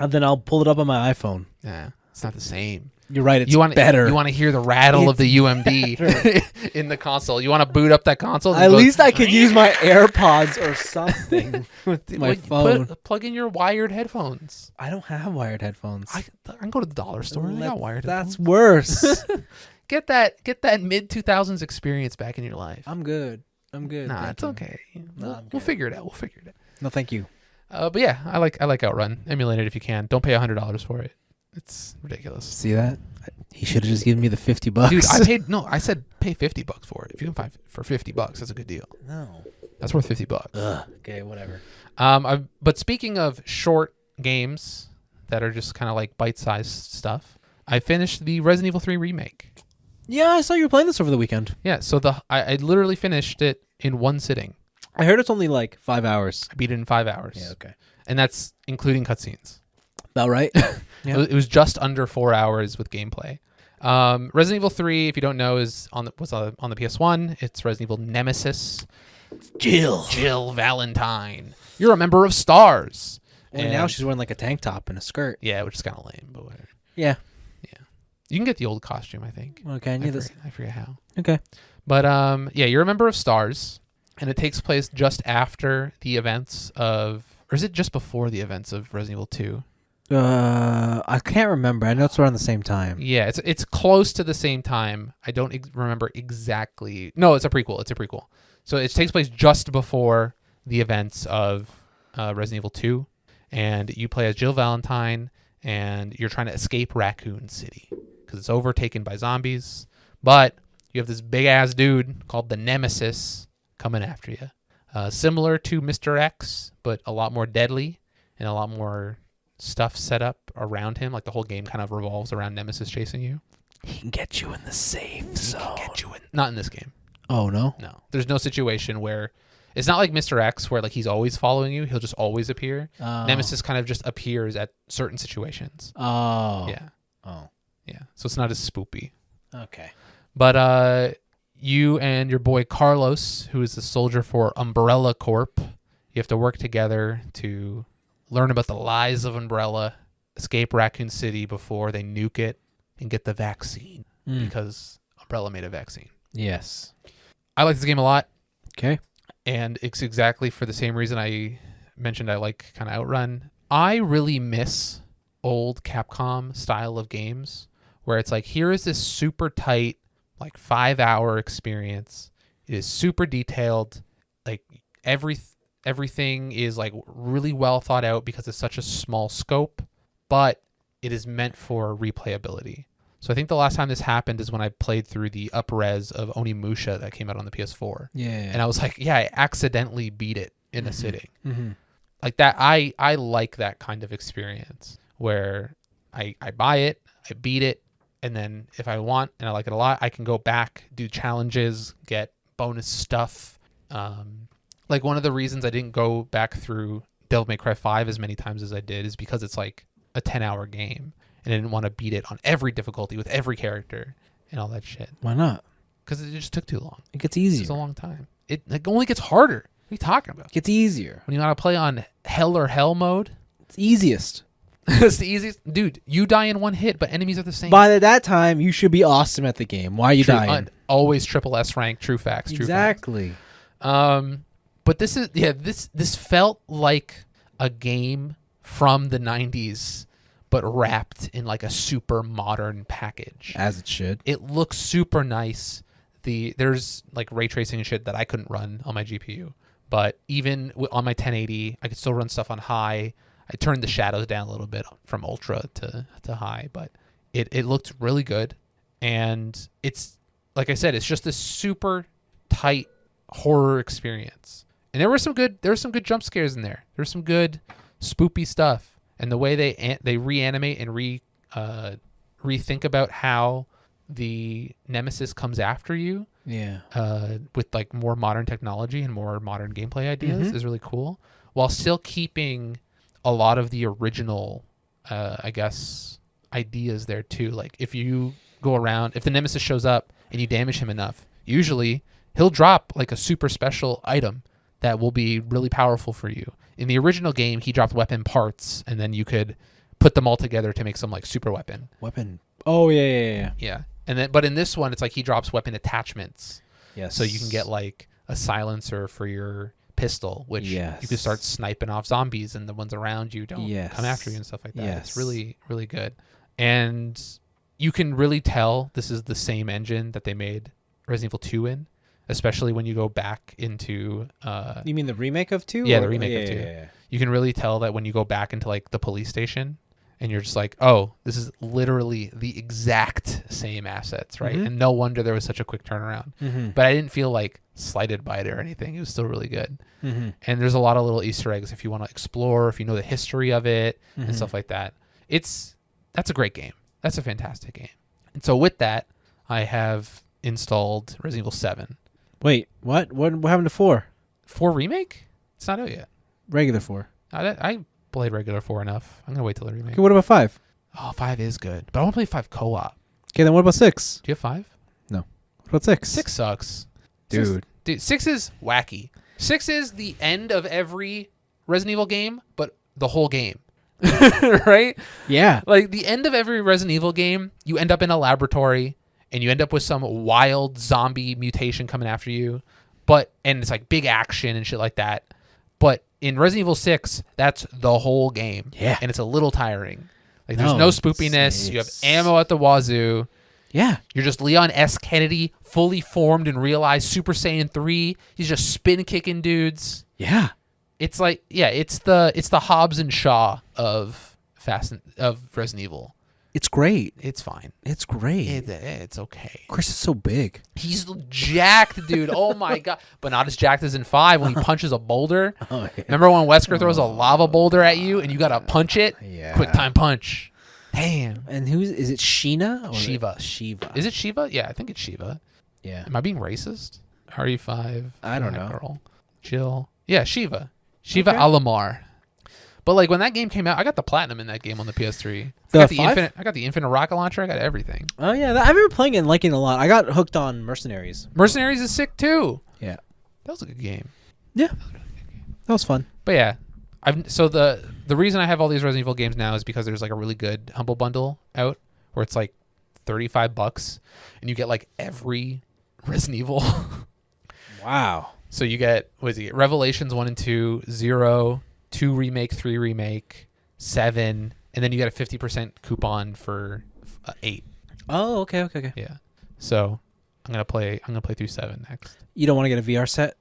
S1: And then I'll pull it up on my iPhone.
S2: Yeah. It's not the same.
S1: You're right. It's better.
S2: You want to hear the rattle of the UMD in the console. You want to boot up that console.
S1: At least I could use my AirPods or something with my phone.
S2: Plug in your wired headphones.
S1: I don't have wired headphones.
S2: I can go to the dollar store. They got wired headphones.
S1: That's worse.
S2: Get that mid 2000s experience back in your life.
S1: I'm good.
S2: Nah, it's okay. We'll figure it out.
S1: No, thank you.
S2: But yeah, I like Outrun. Emulate it if you can. Don't pay $100 for it. It's ridiculous.
S1: See that? He should have just given me the $50.
S2: Dude, I said pay $50 for it. If you can find for $50, that's a good deal.
S1: No.
S2: That's worth $50.
S1: Ugh. Okay, whatever.
S2: But speaking of short games that are just kind of like bite-sized stuff, I finished the Resident Evil 3 remake.
S1: Yeah, I saw you were playing this over the weekend.
S2: Yeah, so I literally finished it in one sitting.
S1: I heard it's only like 5 hours.
S2: I beat it in 5 hours.
S1: Yeah, okay.
S2: And that's including cutscenes.
S1: About right.
S2: Yeah. It was just under 4 hours with gameplay. Resident Evil 3, if you don't know, was on the PS1. It's Resident Evil Nemesis. Jill Valentine. You're a member of STARS.
S1: And now she's wearing like a tank top and a skirt.
S2: Yeah, which is kind of lame, but whatever.
S1: Yeah.
S2: You can get the old costume, I think.
S1: Okay,
S2: I forget how.
S1: Okay.
S2: But yeah, you're a member of STARS, and it takes place just after the events of, or is it just before the events of Resident Evil 2?
S1: I can't remember. I know it's around the same time.
S2: Yeah, it's close to the same time. I don't remember exactly. No, it's a prequel. It's a prequel. So it takes place just before the events of Resident Evil 2, and you play as Jill Valentine, and you're trying to escape Raccoon City because it's overtaken by zombies. But you have this big ass dude called the Nemesis coming after you, similar to Mr. X, but a lot more deadly and a lot more stuff set up around him. Like the whole game kind of revolves around Nemesis chasing you.
S1: He can get you in the safe zone.
S2: Not in this game.
S1: Oh no.
S2: No, there's no situation where it's not like Mr. X where like he's always following you. He'll just always appear. Nemesis kind of just appears at certain situations.
S1: Oh.
S2: Yeah.
S1: Oh.
S2: Yeah. So it's not as spoopy.
S1: Okay.
S2: But you and your boy Carlos, who is the soldier for Umbrella Corp, you have to work together to learn about the lies of Umbrella, escape Raccoon City before they nuke it, and get the vaccine because Umbrella made a vaccine.
S1: Yes.
S2: I like this game a lot.
S1: Okay.
S2: And it's exactly for the same reason I mentioned I like kind of Outrun. I really miss old Capcom style of games where it's like, here is this super tight, like 5-hour experience. It is super detailed. Like everything is like really well thought out because it's such a small scope, but it is meant for replayability. So I think the last time this happened is when I played through the up-res of Onimusha that came out on the PS4.
S1: Yeah.
S2: And I was like, yeah, I accidentally beat it in a sitting.
S1: Mm-hmm.
S2: Like that, I like that kind of experience where I buy it, I beat it, and then if I want and I like it a lot, I can go back, do challenges, get bonus stuff. Like one of the reasons I didn't go back through Devil May Cry 5 as many times as I did is because it's like a 10-hour game. And I didn't want to beat it on every difficulty with every character and all that shit.
S1: Why not?
S2: Because it just took too long.
S1: It gets easier.
S2: It's a long time. It only gets harder. What are you talking about?
S1: It gets easier.
S2: When you want to play on hell or hell mode,
S1: It's easiest.
S2: it's the easiest. Dude, you die in one hit, but enemies are the same.
S1: By that time, you should be awesome at the game. Why are you
S2: True,
S1: dying?
S2: always triple S rank. True facts. True
S1: Exactly.
S2: facts. But this is this felt like a game from the 90s. But wrapped in like a super modern package.
S1: As it should.
S2: It looks super nice. There's like ray tracing and shit that I couldn't run on my GPU. But even on my 1080, I could still run stuff on high. I turned the shadows down a little bit from ultra to high. But it looked really good. And it's, like I said, it's just this super tight horror experience. And there were some good jump scares in there. There was some good spoopy stuff. And the way they reanimate and rethink about how the Nemesis comes after you, with like more modern technology and more modern gameplay ideas is really cool, while still keeping a lot of the original, I guess, ideas there too. Like if you go around, if the Nemesis shows up and you damage him enough, usually he'll drop like a super special item that will be really powerful for you. In the original game, he dropped weapon parts, and then you could put them all together to make some like super weapon.
S1: Oh yeah.
S2: Yeah, but in this one, it's like he drops weapon attachments.
S1: Yes.
S2: So you can get like a silencer for your pistol, which you can start sniping off zombies, and the ones around you don't come after you and stuff like that.
S1: Yes.
S2: It's really, really good, and you can really tell this is the same engine that they made Resident Evil 2 in. Especially when you go back into...
S1: you mean the remake of 2?
S2: Yeah, the remake of 2.
S1: Yeah.
S2: You can really tell that when you go back into like the police station and you're just like, oh, this is literally the exact same assets, right? And no wonder there was such a quick turnaround. But I didn't feel like slighted by it or anything. It was still really good. And there's a lot of little Easter eggs if you want to explore, if you know the history of it and stuff like that. That's a great game. That's a fantastic game. And so with that, I have installed Resident Evil 7.
S1: Wait, what? What happened to 4?
S2: 4 remake? It's not out yet.
S1: Regular 4.
S2: I played regular 4 enough. I'm gonna wait till the remake.
S1: Okay, what about 5?
S2: Oh, 5 is good, but I want to play 5 co-op.
S1: Okay, then what about 6?
S2: Do you have 5?
S1: No. What about 6?
S2: 6 sucks,
S1: Dude.
S2: 6 is wacky. 6 is the end of every Resident Evil game, but the whole game. Right?
S1: Yeah.
S2: Like the end of every Resident Evil game, you end up in a laboratory. And you end up with some wild zombie mutation coming after you. And it's like big action and shit like that. But in Resident Evil 6, that's the whole game.
S1: Yeah.
S2: And it's a little tiring. Like, there's no spoopiness. You have
S1: it's-
S2: ammo at the wazoo.
S1: Yeah.
S2: You're just Leon S. Kennedy, fully formed and realized Super Saiyan 3. He's just spin kicking dudes.
S1: Yeah.
S2: It's like, yeah, it's the Hobbs and Shaw of Resident Evil.
S1: It's great.
S2: It's fine.
S1: It's great.
S2: It's okay.
S1: Chris is so big.
S2: He's jacked, dude. Oh my god. But not as jacked as in 5 when he punches a boulder.
S1: Oh, yeah.
S2: Remember when Wesker throws a lava boulder at you and you gotta punch it?
S1: Yeah.
S2: Quick time punch. Damn.
S1: And is it Sheena? Or
S2: Shiva.
S1: Shiva.
S2: Is it Shiva? Yeah, I think it's Shiva.
S1: Yeah.
S2: Am I being racist? RE5.
S1: I don't
S2: Black
S1: know.
S2: Girl. Jill. Yeah, Shiva. Shiva
S1: Okay.
S2: Alamar. But like when that game came out, I got the platinum in that game on the PS3.
S1: The
S2: I got the
S1: 5?
S2: I got the infinite rocket launcher. I got everything.
S1: Oh yeah, I remember playing it and liking it a lot. I got hooked on Mercenaries.
S2: Mercenaries is sick too.
S1: Yeah.
S2: That was a good game.
S1: Yeah. That was fun.
S2: But yeah, so the reason I have all these Resident Evil games now is because there's like a really good Humble Bundle out where it's like $35 and you get like every Resident Evil.
S1: Wow.
S2: So you get, what is it? Revelations 1 and 2, 0, 2 remake, 3 remake, 7, and then you get a 50% coupon for 8.
S1: Oh, okay.
S2: Yeah. So I'm gonna play through 7 next.
S1: You don't want to get a VR set?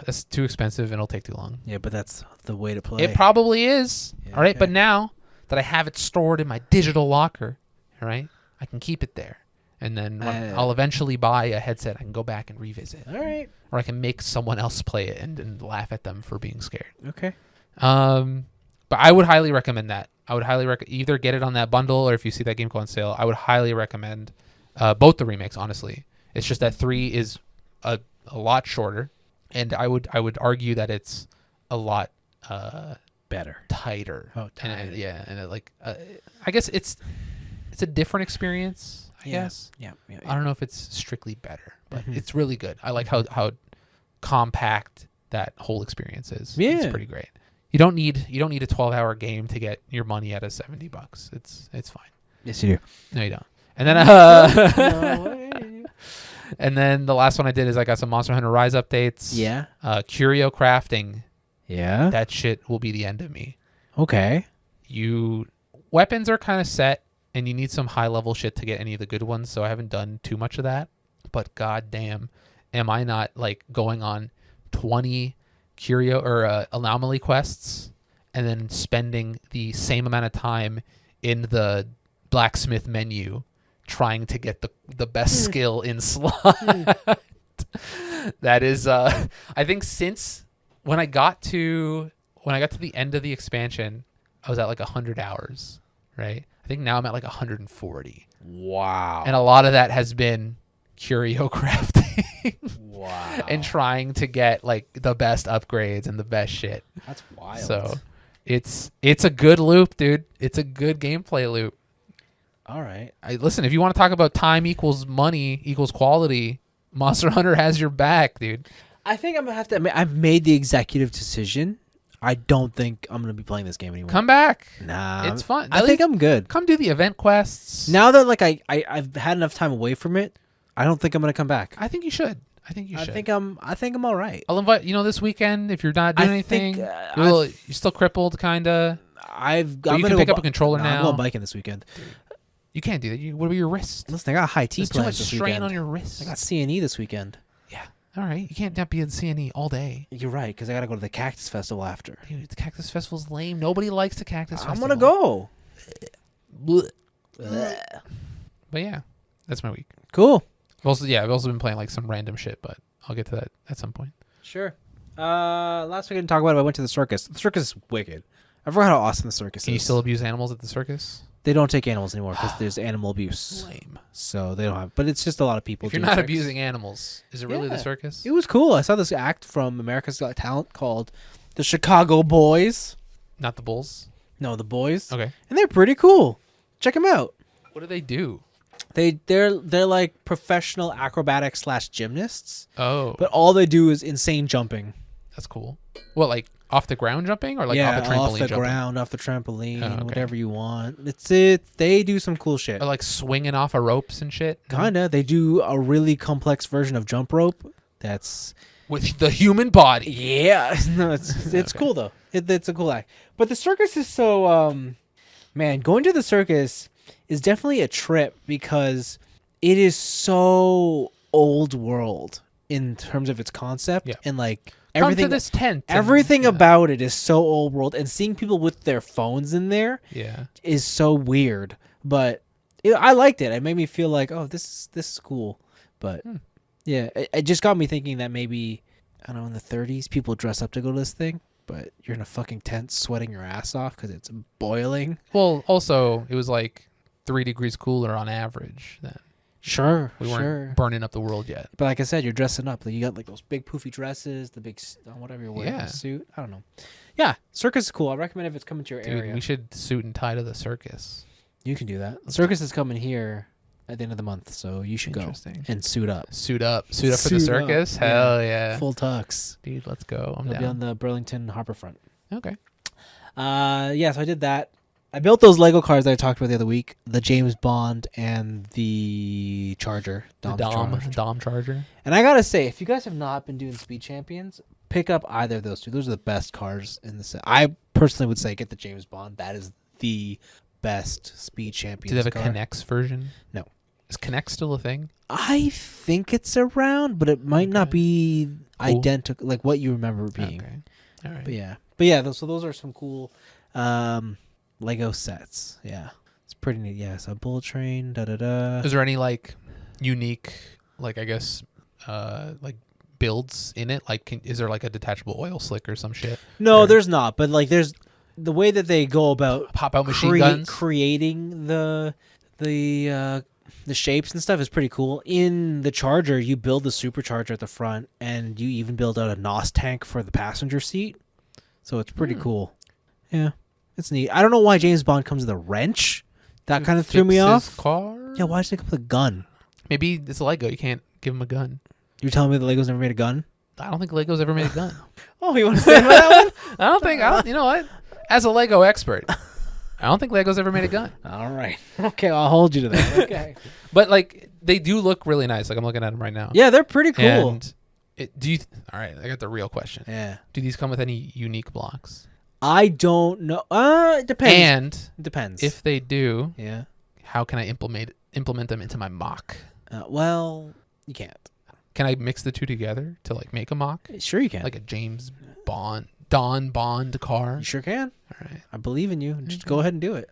S2: That's too expensive and it'll take too long.
S1: Yeah, but that's the way to play.
S2: It probably is.
S1: Yeah,
S2: All right,
S1: okay.
S2: but now that I have it stored in my digital locker, all right, I can keep it there. And then when I'll eventually buy a headset, I can go back and revisit.
S1: All right.
S2: Or I can make someone else play it and laugh at them for being scared.
S1: Okay.
S2: But I would highly recommend that. I would highly either get it on that bundle or if you see that game go on sale, I would highly recommend both the remakes, honestly. It's just that 3 is a lot shorter, and I would argue that it's a lot
S1: Better.
S2: tighter.
S1: Oh, tighter.
S2: I guess it's a different experience, I
S1: Yeah.
S2: guess.
S1: Yeah.
S2: I don't know if it's strictly better, but
S1: Mhm.
S2: it's really good. I like how compact that whole experience is.
S1: Yeah.
S2: It's pretty great. You don't need a 12-hour game to get your money out of $70. It's fine.
S1: Yes, you
S2: No, you don't. And then
S1: do.
S2: and then the last one I did is I got some Monster Hunter Rise updates.
S1: Yeah.
S2: Curio crafting.
S1: Yeah.
S2: That shit will be the end of me.
S1: Okay.
S2: Weapons are kind of set, and you need some high level shit to get any of the good ones. So I haven't done too much of that. But goddamn, am I not like going on 20 curio or anomaly quests and then spending the same amount of time in the blacksmith menu trying to get the best skill in slot. That is I think since when I got to the end of the expansion, I was at like 100 hours, right? I think now I'm at like 140.
S1: Wow.
S2: And a lot of that has been curio crafting.
S1: Wow.
S2: And trying to get like the best upgrades and the best shit.
S1: That's wild.
S2: So it's a good loop, dude. It's a good gameplay loop.
S1: All right.
S2: Listen, if you want to talk about time equals money equals quality, Monster Hunter has your back, dude.
S1: I think I'm gonna have to admit I've made the executive decision. I don't think I'm gonna be playing this game anymore.
S2: Come back.
S1: Nah.
S2: It's fun.
S1: I think I'm good.
S2: Come do the event quests.
S1: Now that like I've had enough time away from it, I don't think I'm gonna come back.
S2: I think you should. I think you should.
S1: I think I'm all right.
S2: I'll invite this weekend if you're not doing anything. You're still crippled, kinda.
S1: I'm
S2: But you
S1: gonna
S2: can pick
S1: go
S2: up a controller
S1: I'm
S2: now.
S1: going biking this weekend.
S2: You can't do that. What about your wrist?
S1: Listen, I got high T
S2: There's too much
S1: plans this
S2: strain
S1: weekend.
S2: on your wrist.
S1: I got CNE this weekend.
S2: Yeah. All right. You can't not be in CNE all day.
S1: You're right, because I gotta go to the Cactus Festival after.
S2: Dude, the Cactus Festival's lame. Nobody likes the Cactus
S1: I'm
S2: Festival.
S1: gonna go.
S2: But yeah, that's my week.
S1: Cool.
S2: I've also been playing like some random shit, but I'll get to that at some point.
S1: Sure. Last week I didn't talk about it. I went to the circus. The circus is wicked. I forgot how awesome the circus
S2: Can you
S1: is.
S2: still abuse animals at the circus?
S1: They don't take animals anymore because there's animal abuse.
S2: Lame.
S1: So they don't have. But it's just a lot of people.
S2: If you're
S1: doing
S2: not
S1: circus.
S2: abusing animals, is it really the
S1: Yeah.
S2: circus?
S1: It was cool. I saw this act from America's Got Talent called the Chicago Boys.
S2: Not the bulls?
S1: No, the Boys.
S2: Okay.
S1: And they're pretty cool. Check them out.
S2: What do they do?
S1: They're like professional acrobatics / gymnasts,
S2: Oh,
S1: but all they do is insane jumping.
S2: that's cool. What, like off the ground jumping or like
S1: yeah,
S2: off the trampoline
S1: off the
S2: jumping?
S1: ground, off the trampoline,
S2: Oh, okay.
S1: whatever you want. They do some cool shit.
S2: Or like swinging off of ropes and shit? No?
S1: Kinda. They do a really complex version of jump rope. That's
S2: with the human body.
S1: Yeah, no, it's
S2: Okay.
S1: cool though. It's a cool act. But the circus is so man, going to the circus is definitely a trip because it is so old world in terms of its concept
S2: Yeah.
S1: and like
S2: Come
S1: everything.
S2: to this tent. and-
S1: Everything
S2: yeah.
S1: about it is so old world, and seeing people with their phones in there
S2: Yeah.
S1: is so weird. But I liked it. It made me feel like, oh, this is cool. But yeah, it just got me thinking that maybe, I don't know, in the 30s, people dress up to go to this thing, but you're in a fucking tent sweating your ass off because it's boiling.
S2: Well, also it was like 3 degrees cooler on average then.
S1: Sure,
S2: We weren't burning up the world yet.
S1: But like I said, you're dressing up. Like you got like those big poofy dresses, the big whatever you're wearing,
S2: Yeah.
S1: the suit. I don't know. Yeah, circus is cool. I recommend if it's coming to your
S2: Dude,
S1: area.
S2: we should suit and tie to the circus.
S1: You can do that. The circus is coming here at the end of the month, so you should go
S2: Interesting.
S1: and suit up.
S2: Suit up for the
S1: Suit up,
S2: circus.
S1: yeah.
S2: Hell yeah,
S1: Full tux.
S2: dude. Let's go. I'm
S1: It'll be on
S2: down.
S1: the Burlington Harborfront.
S2: Okay.
S1: Yeah, so I did that. I built those Lego cars that I talked about the other week, the James Bond and the Charger.
S2: The
S1: Dom's Charger.
S2: Dom Charger.
S1: And I gotta say, if you guys have not been doing Speed Champions, pick up either of those two. Those are the best cars in the set. I personally would say get the James Bond. That is the best Speed Champions
S2: Do they have a
S1: car.
S2: Connects version?
S1: No.
S2: Is Connect still a thing?
S1: I think it's around, but it might not
S2: Okay.
S1: be
S2: Cool.
S1: identical, like what you remember it being.
S2: Okay. All right.
S1: But yeah, so those are some cool Lego sets. Yeah, it's pretty neat. Yeah, so Bullet Train,
S2: Is there any like unique, like I guess, like builds in it? Like, is there like a detachable oil slick or some shit?
S1: No,
S2: Or
S1: there's not. But like, there's the way that they go about
S2: pop out machine guns.
S1: creating the shapes and stuff is pretty cool. In the Charger, you build the supercharger at the front, and you even build out a NOS tank for the passenger seat. So it's pretty cool. Yeah, it's neat. I don't know why James Bond comes with a wrench. That kind of threw me
S2: Fix
S1: off.
S2: his car.
S1: Yeah, why did they come with a gun?
S2: Maybe it's a Lego. You can't give him a gun.
S1: You're telling me the Legos never made a gun?
S2: I don't think Lego's ever made a gun.
S1: Oh, you want to stand by that one?
S2: I don't think. You know what? As a Lego expert, I don't think Lego's ever made a gun.
S1: All right. Okay, I'll hold you to that. Okay.
S2: But like, they do look really nice. Like I'm looking at them right now.
S1: Yeah, they're pretty cool.
S2: And all right, I got the real question.
S1: Yeah.
S2: Do these come with any unique blocks?
S1: I don't know. It depends.
S2: And
S1: It depends.
S2: if they do,
S1: yeah.
S2: how can I implement them into my mock?
S1: Well, you can't.
S2: Can I mix the two together to like make a mock?
S1: Sure you can.
S2: Like a James Don Bond car?
S1: You sure can.
S2: All right.
S1: I believe in you. Just go ahead and do it.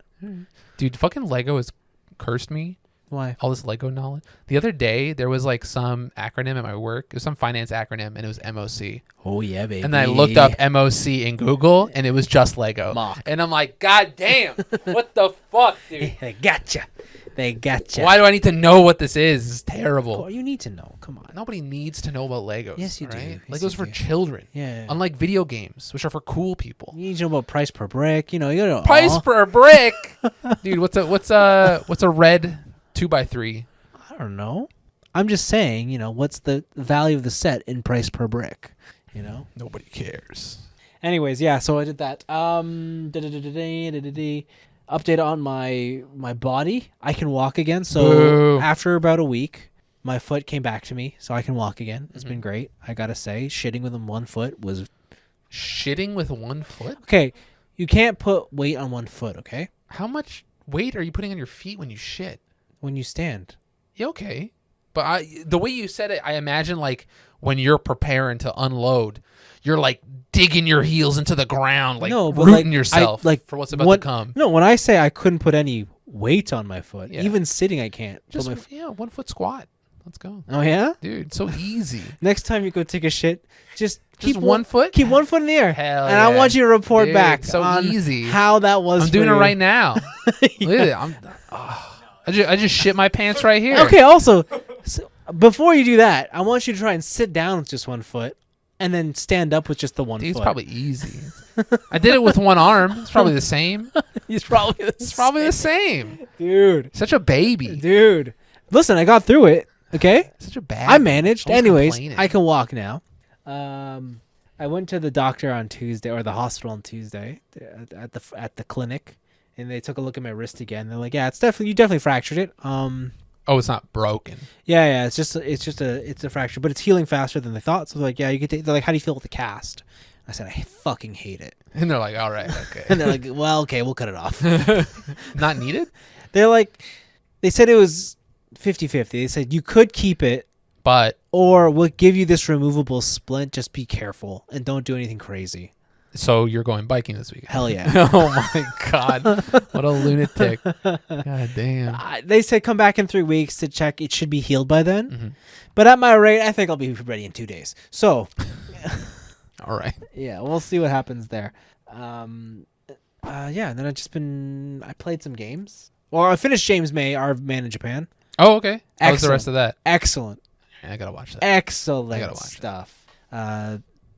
S2: Dude, fucking Lego has cursed me.
S1: Why?
S2: All this Lego knowledge. The other day, there was like some acronym at my work. It was some finance acronym, and it was MOC.
S1: Oh, yeah, baby.
S2: And then I looked up MOC in Google, and it was just Lego.
S1: Mock.
S2: And I'm like, God damn, what the fuck, dude?
S1: They gotcha. They gotcha.
S2: Why do I need to know what this is? It's terrible.
S1: Oh, you need to know. Come on.
S2: Nobody needs to know about Legos.
S1: Yes, you do.
S2: right?
S1: Yes,
S2: Legos
S1: you
S2: for
S1: do.
S2: children.
S1: Yeah.
S2: Unlike video games, which are for cool people.
S1: You need to know about price per brick. You know.
S2: Price per brick, dude. What's a red 2x3?
S1: I don't know. I'm just saying, what's the value of the set in price per brick?
S2: Nobody cares.
S1: Anyways, yeah, so I did that. Update on my body. I can walk again. So
S2: Boo.
S1: after about a week, my foot came back to me, so I can walk again. It's been great. I gotta say, shitting with one foot was
S2: Shitting with one foot?
S1: okay. You can't put weight on one foot, okay?
S2: How much weight are you putting on your feet when you shit?
S1: When you stand.
S2: Yeah, okay. But the way you said it, I imagine like when you're preparing to unload, you're like digging your heels into the ground, like
S1: No, but,
S2: rooting
S1: like,
S2: yourself for what's about to come.
S1: No, when I say I couldn't put any weight on my foot,
S2: Yeah.
S1: even sitting, I can't.
S2: Just
S1: put my
S2: 1 foot squat. Let's go,
S1: oh yeah.
S2: dude. So easy.
S1: Next time you go take a shit, just keep
S2: Just 1 foot.
S1: Keep 1 foot in the air.
S2: Hell
S1: and I
S2: yeah.
S1: want you to report
S2: Dude,
S1: back
S2: so
S1: on
S2: easy.
S1: how that was.
S2: I'm
S1: for
S2: doing it
S1: you.
S2: right now. Look at it. I just shit my pants right here.
S1: Okay. Also, before you do that, I want you to try and sit down with just 1 foot, and then stand up with just the 1
S2: Dude,
S1: foot.
S2: it's probably easy. I did it with one arm. It's probably the same.
S1: It's probably
S2: It's probably the same.
S1: dude.
S2: Such a baby.
S1: Dude, listen, I got through it. Okay.
S2: Such a bad.
S1: I managed.
S2: Always
S1: Anyways,
S2: complaining.
S1: I can walk now. I went to the doctor on Tuesday, or the hospital on Tuesday, at the clinic, and they took a look at my wrist again. They're like, "Yeah, you definitely fractured it.
S2: Oh, it's not broken.
S1: Yeah. It's a fracture, but it's healing faster than they thought. So they're like, yeah, you could take. They're like, how do you feel with the cast? I said, I fucking hate it.
S2: And they're like, all right, okay.
S1: And they're like, well, okay, we'll cut it off.
S2: Not needed?
S1: They're like, they said it was 50-50. They said you could keep it,
S2: But
S1: or we'll give you this removable splint. Just be careful and don't do anything crazy.
S2: so you're going biking this weekend?
S1: Hell yeah.
S2: Oh my God. What a lunatic. God damn.
S1: They said come back in 3 weeks to check. It should be healed by then.
S2: Mm-hmm.
S1: But at my rate, I think I'll be ready in 2 days. So,
S2: All right.
S1: yeah, we'll see what happens there. Yeah, and then I played some games. Well, I finished James May, Our Man in Japan.
S2: Oh, okay. How was the
S1: Excellent.
S2: rest of that?
S1: Excellent.
S2: I gotta watch that.
S1: Excellent
S2: I gotta watch
S1: stuff.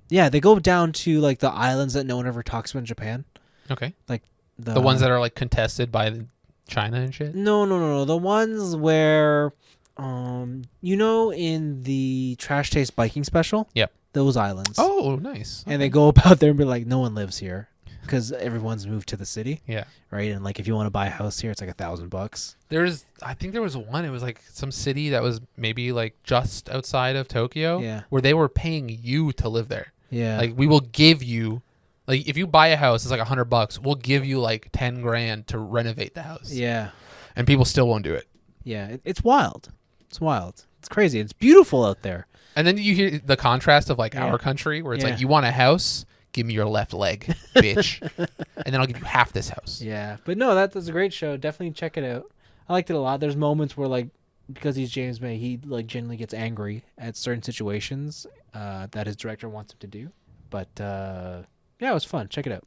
S1: Yeah, they go down to like the islands that no one ever talks about in Japan.
S2: Okay.
S1: Like
S2: The ones that are like contested by China and shit?
S1: No. The ones where, in the Trash Taste biking special.
S2: Yep.
S1: Those islands.
S2: Oh, nice.
S1: And they go about there and be like, no one lives here because everyone's moved to the city.
S2: Yeah.
S1: Right. And like, if you want to buy a house here, it's like $1,000.
S2: I think there was one. It was like some city that was maybe like just outside of Tokyo.
S1: Yeah.
S2: Where they were paying you to live there.
S1: Yeah.
S2: Like, we will give you, like, if you buy a house, it's like $100. We'll give you like 10 grand to renovate the house.
S1: Yeah.
S2: And people still won't do it.
S1: Yeah. It's wild. It's wild. It's crazy. It's beautiful out there.
S2: And then you hear the contrast of like our country, where it's like, you want a house, give me your left leg, bitch, and then I'll give you half this house.
S1: Yeah, but no, that was a great show. Definitely check it out. I liked it a lot. There's moments where like, because he's James May, he like genuinely gets angry at certain situations that his director wants him to do. But yeah, it was fun. Check it out.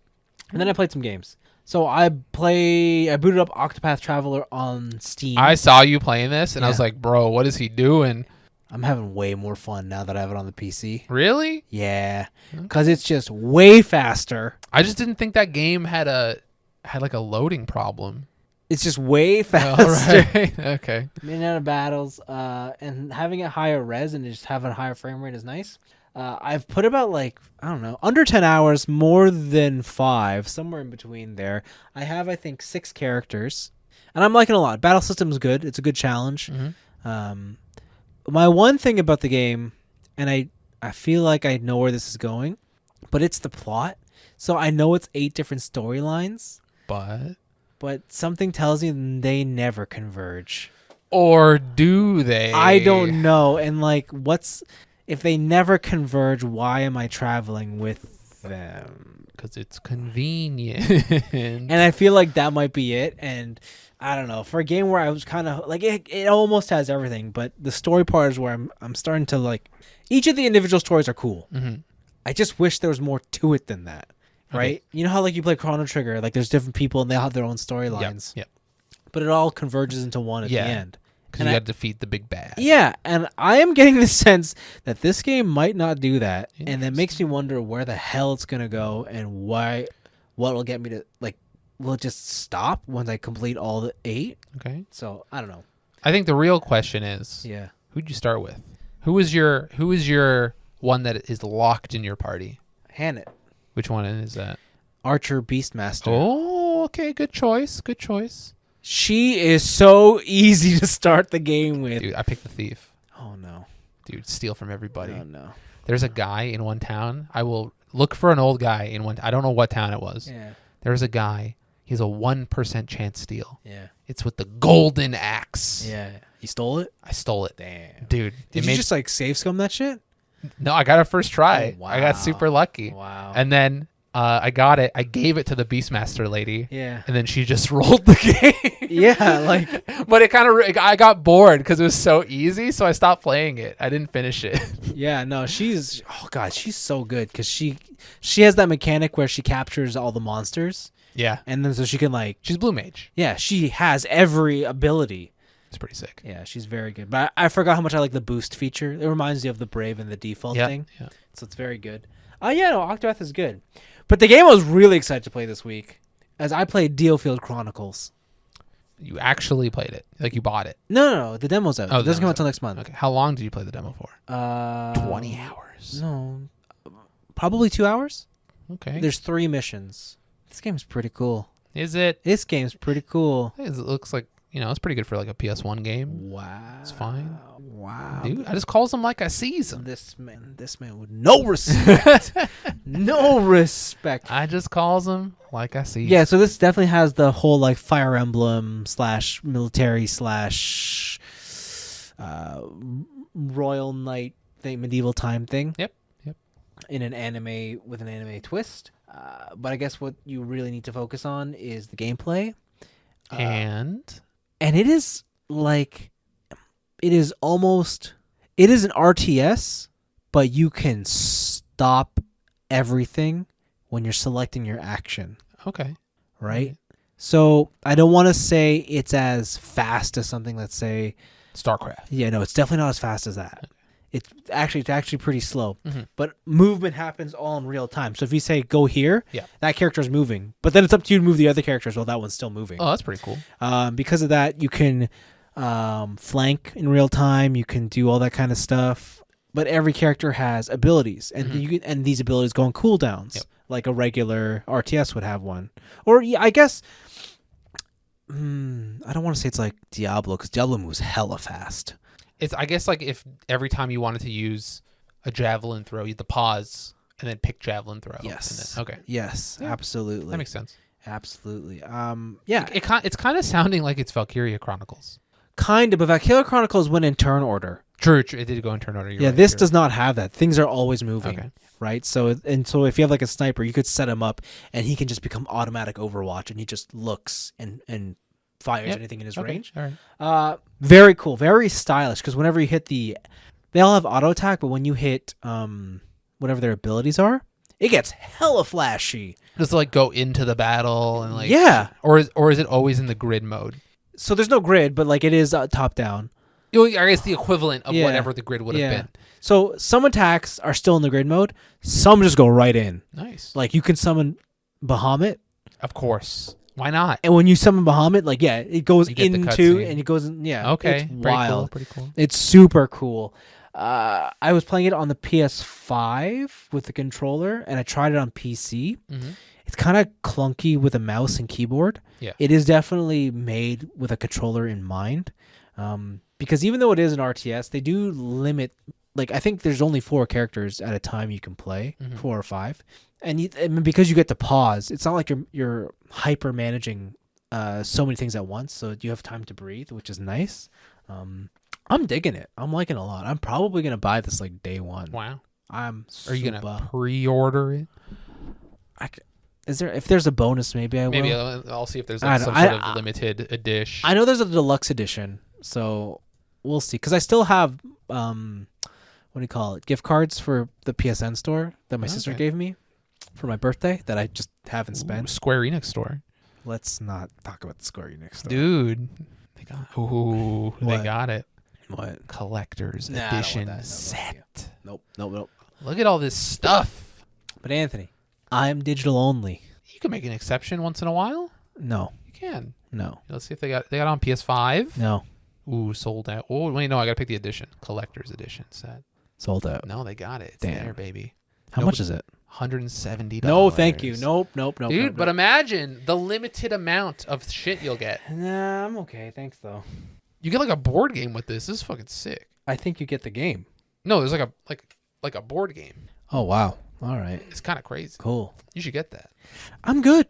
S1: And then I played some games. So I booted up Octopath Traveler on Steam.
S2: I saw you playing this, and I was
S1: Yeah.
S2: like, bro, what is he doing?
S1: I'm having way more fun now that I have it on the PC.
S2: Really?
S1: Yeah, because it's just way faster.
S2: I just didn't think that game had like a loading problem.
S1: It's just way
S2: All
S1: faster.
S2: right. Okay.
S1: In and out of battles, and having it higher res and just having a higher frame rate is nice. I've put about like, I don't know, under 10 hours, more than 5, somewhere in between there. I have, I think, 6 characters, and I'm liking it a lot. Battle system's good. It's a good challenge.
S2: Mm-hmm.
S1: My one thing about the game, and I feel like I know where this is going, but it's the plot. So I know it's 8 different storylines, but something tells me they never converge.
S2: Or do they?
S1: I don't know. And like, if they never converge, why am I traveling with them?
S2: Because it's convenient.
S1: And I feel like that might be it. And I don't know, for a game where I was kind of like, it almost has everything, but the story part is where I'm starting to like, each of the individual stories are cool.
S2: Mm-hmm.
S1: I just wish there was more to it than that. Right?
S2: Okay.
S1: You know how like you play Chrono Trigger, like there's different people and they all have their own storylines.
S2: Yep.
S1: But it all converges into one at the end.
S2: Because you got to defeat the big bad.
S1: Yeah, and I am getting the sense that this game might not do that, and that makes me wonder where the hell it's gonna go and what will get me to like. Will it just stop once I complete all the 8?
S2: Okay.
S1: So I don't know.
S2: I think the real question is,
S1: Yeah,
S2: who'd you start with? Who is your one that is locked in your party?
S1: Hannah,
S2: Which one is that?
S1: Archer Beastmaster.
S2: Oh, okay. Good choice. Good choice.
S1: She is so easy to start the game with.
S2: Dude, I picked the thief.
S1: Oh no.
S2: Dude, steal from everybody.
S1: Oh no.
S2: There's a guy in one town. I will look for an old guy in one. I don't know what town it was.
S1: Yeah.
S2: There's a guy. He has a 1% chance steal.
S1: Yeah.
S2: It's with the golden axe.
S1: Yeah. You stole it?
S2: I stole it.
S1: Damn.
S2: Dude.
S1: Did you just like save scum that shit?
S2: No, I got it first try.
S1: Oh, wow.
S2: I got super lucky.
S1: Wow.
S2: And then I got it. I gave it to the Beastmaster lady.
S1: Yeah.
S2: And then she just rolled the game.
S1: Yeah, like.
S2: But it kind of, I got bored because it was so easy, so I stopped playing it. I didn't finish it.
S1: Yeah, no, she's so good because she has that mechanic where she captures all the monsters.
S2: Yeah.
S1: And then so she can like.
S2: She's Blue Mage.
S1: Yeah, she has every ability.
S2: It's pretty sick.
S1: Yeah, she's very good. But I forgot how much I like the boost feature. It reminds you of the Brave and the default thing.
S2: Yeah.
S1: So it's very good. Yeah, no, Octopath is good. But the game I was really excited to play this week, as I played Diofield Chronicles.
S2: You actually played it. Like you bought it.
S1: No, the demo's out.
S2: Oh,
S1: It doesn't come out until next month.
S2: Okay. How long did you play the demo for? 20 hours.
S1: No, probably 2 hours.
S2: Okay.
S1: There's 3 missions. This game's pretty cool.
S2: Is it?
S1: This game's pretty cool.
S2: It looks like, It's pretty good for like a PS1 game.
S1: Wow.
S2: It's fine.
S1: Wow.
S2: Dude, I just calls them like I sees them.
S1: This man with no respect. No respect.
S2: I just calls them like I sees.
S1: Yeah, so this definitely has the whole like Fire Emblem / military / Royal Knight thing, medieval time thing.
S2: Yep.
S1: In an anime with an anime twist. But I guess what you really need to focus on is the gameplay.
S2: And
S1: it is like, it is an RTS, but you can stop everything when you're selecting your action.
S2: okay.
S1: Right? So I don't want to say it's as fast as something, let's say
S2: StarCraft.
S1: Yeah, no, it's definitely not as fast as that. It's actually pretty slow.
S2: Mm-hmm.
S1: But movement happens all in real time. So if you say go here,
S2: Yeah.
S1: that character is moving. But then it's up to you to move the other characters while that one's still moving.
S2: Oh, that's pretty cool.
S1: Because of that, you can flank in real time. You can do all that kind of stuff. But every character has abilities, and and these abilities go on cooldowns, like a regular RTS would have one. Or I guess I don't want to say it's like Diablo, because Diablo moves hella fast.
S2: It's, I guess, like if every time you wanted to use a javelin throw, you had to pause and then pick javelin throw.
S1: Yes.
S2: And then, okay.
S1: Yes,
S2: Yeah.
S1: absolutely.
S2: That makes sense.
S1: Absolutely. Yeah.
S2: It's kind of sounding like it's Valkyria Chronicles.
S1: Kind of, but Valkyria Chronicles went in turn order.
S2: True. It did go in turn order.
S1: Yeah, this does not have that. Things are always moving.
S2: Okay.
S1: Right? So if you have like a sniper, you could set him up and he can just become automatic Overwatch, and he just looks and fires anything in his range.
S2: All right.
S1: Very cool, very stylish, because whenever you hit they all have auto attack, but when you hit whatever their abilities are, it gets hella flashy.
S2: Does it like go into the battle and like or is it always in the grid mode?
S1: So there's no grid, but like it is top down.
S2: I guess the equivalent of whatever the grid would have been.
S1: So some attacks are still in the grid mode. Some just go right in.
S2: Nice.
S1: Like you can summon Bahamut.
S2: Of course. Why not?
S1: And when you summon Bahamut, like, it goes
S2: You get the
S1: into,
S2: cutscene.
S1: and it goes in,
S2: Okay.
S1: it's wild.
S2: Pretty cool.
S1: It's super cool. I was playing it on the PS5 with the controller, and I tried it on PC.
S2: Mm-hmm.
S1: It's kind of clunky with a mouse and keyboard.
S2: Yeah.
S1: It is definitely made with a controller in mind. Because even though it is an RTS, they do limit, like, I think there's only 4 characters at a time you can play, 4 or 5. And because you get to pause, it's not like you're hyper managing so many things at once, so you have time to breathe, which is nice. I'm digging it. I'm liking it a lot. I'm probably gonna buy this like day one.
S2: Wow.
S1: Are
S2: you gonna pre-order it?
S1: If there's a bonus, maybe I will.
S2: Maybe I'll see if there's like some sort of limited edition.
S1: I know there's a deluxe edition, so we'll see. Because I still have what do you call it? Gift cards for the PSN store that my sister gave me for my birthday that I just haven't spent.
S2: Square Enix store.
S1: Let's not talk about the Square Enix store.
S2: Dude, they got it.
S1: What?
S2: Collector's
S1: Nah,
S2: edition
S1: I don't want that.
S2: set.
S1: Nope.
S2: Look at all this stuff.
S1: But Anthony, I'm digital only.
S2: You can make an exception once in a while.
S1: No.
S2: You can.
S1: No.
S2: Let's see if they got it on PS5.
S1: No.
S2: Ooh, sold out. Oh, wait, no, I got to pick the edition. Collector's edition set.
S1: Sold out.
S2: No, they got it. It's
S1: Damn.
S2: there, baby.
S1: How much is it?
S2: $170.
S1: No, thank you. Nope.
S2: Dude, but imagine the limited amount of shit you'll get.
S1: Nah, I'm okay. Thanks, though.
S2: You get like a board game with this. This is fucking sick.
S1: I think you get the game.
S2: No, there's like a board game.
S1: Oh, wow. All right.
S2: It's kind of crazy.
S1: Cool.
S2: You should get that.
S1: I'm good.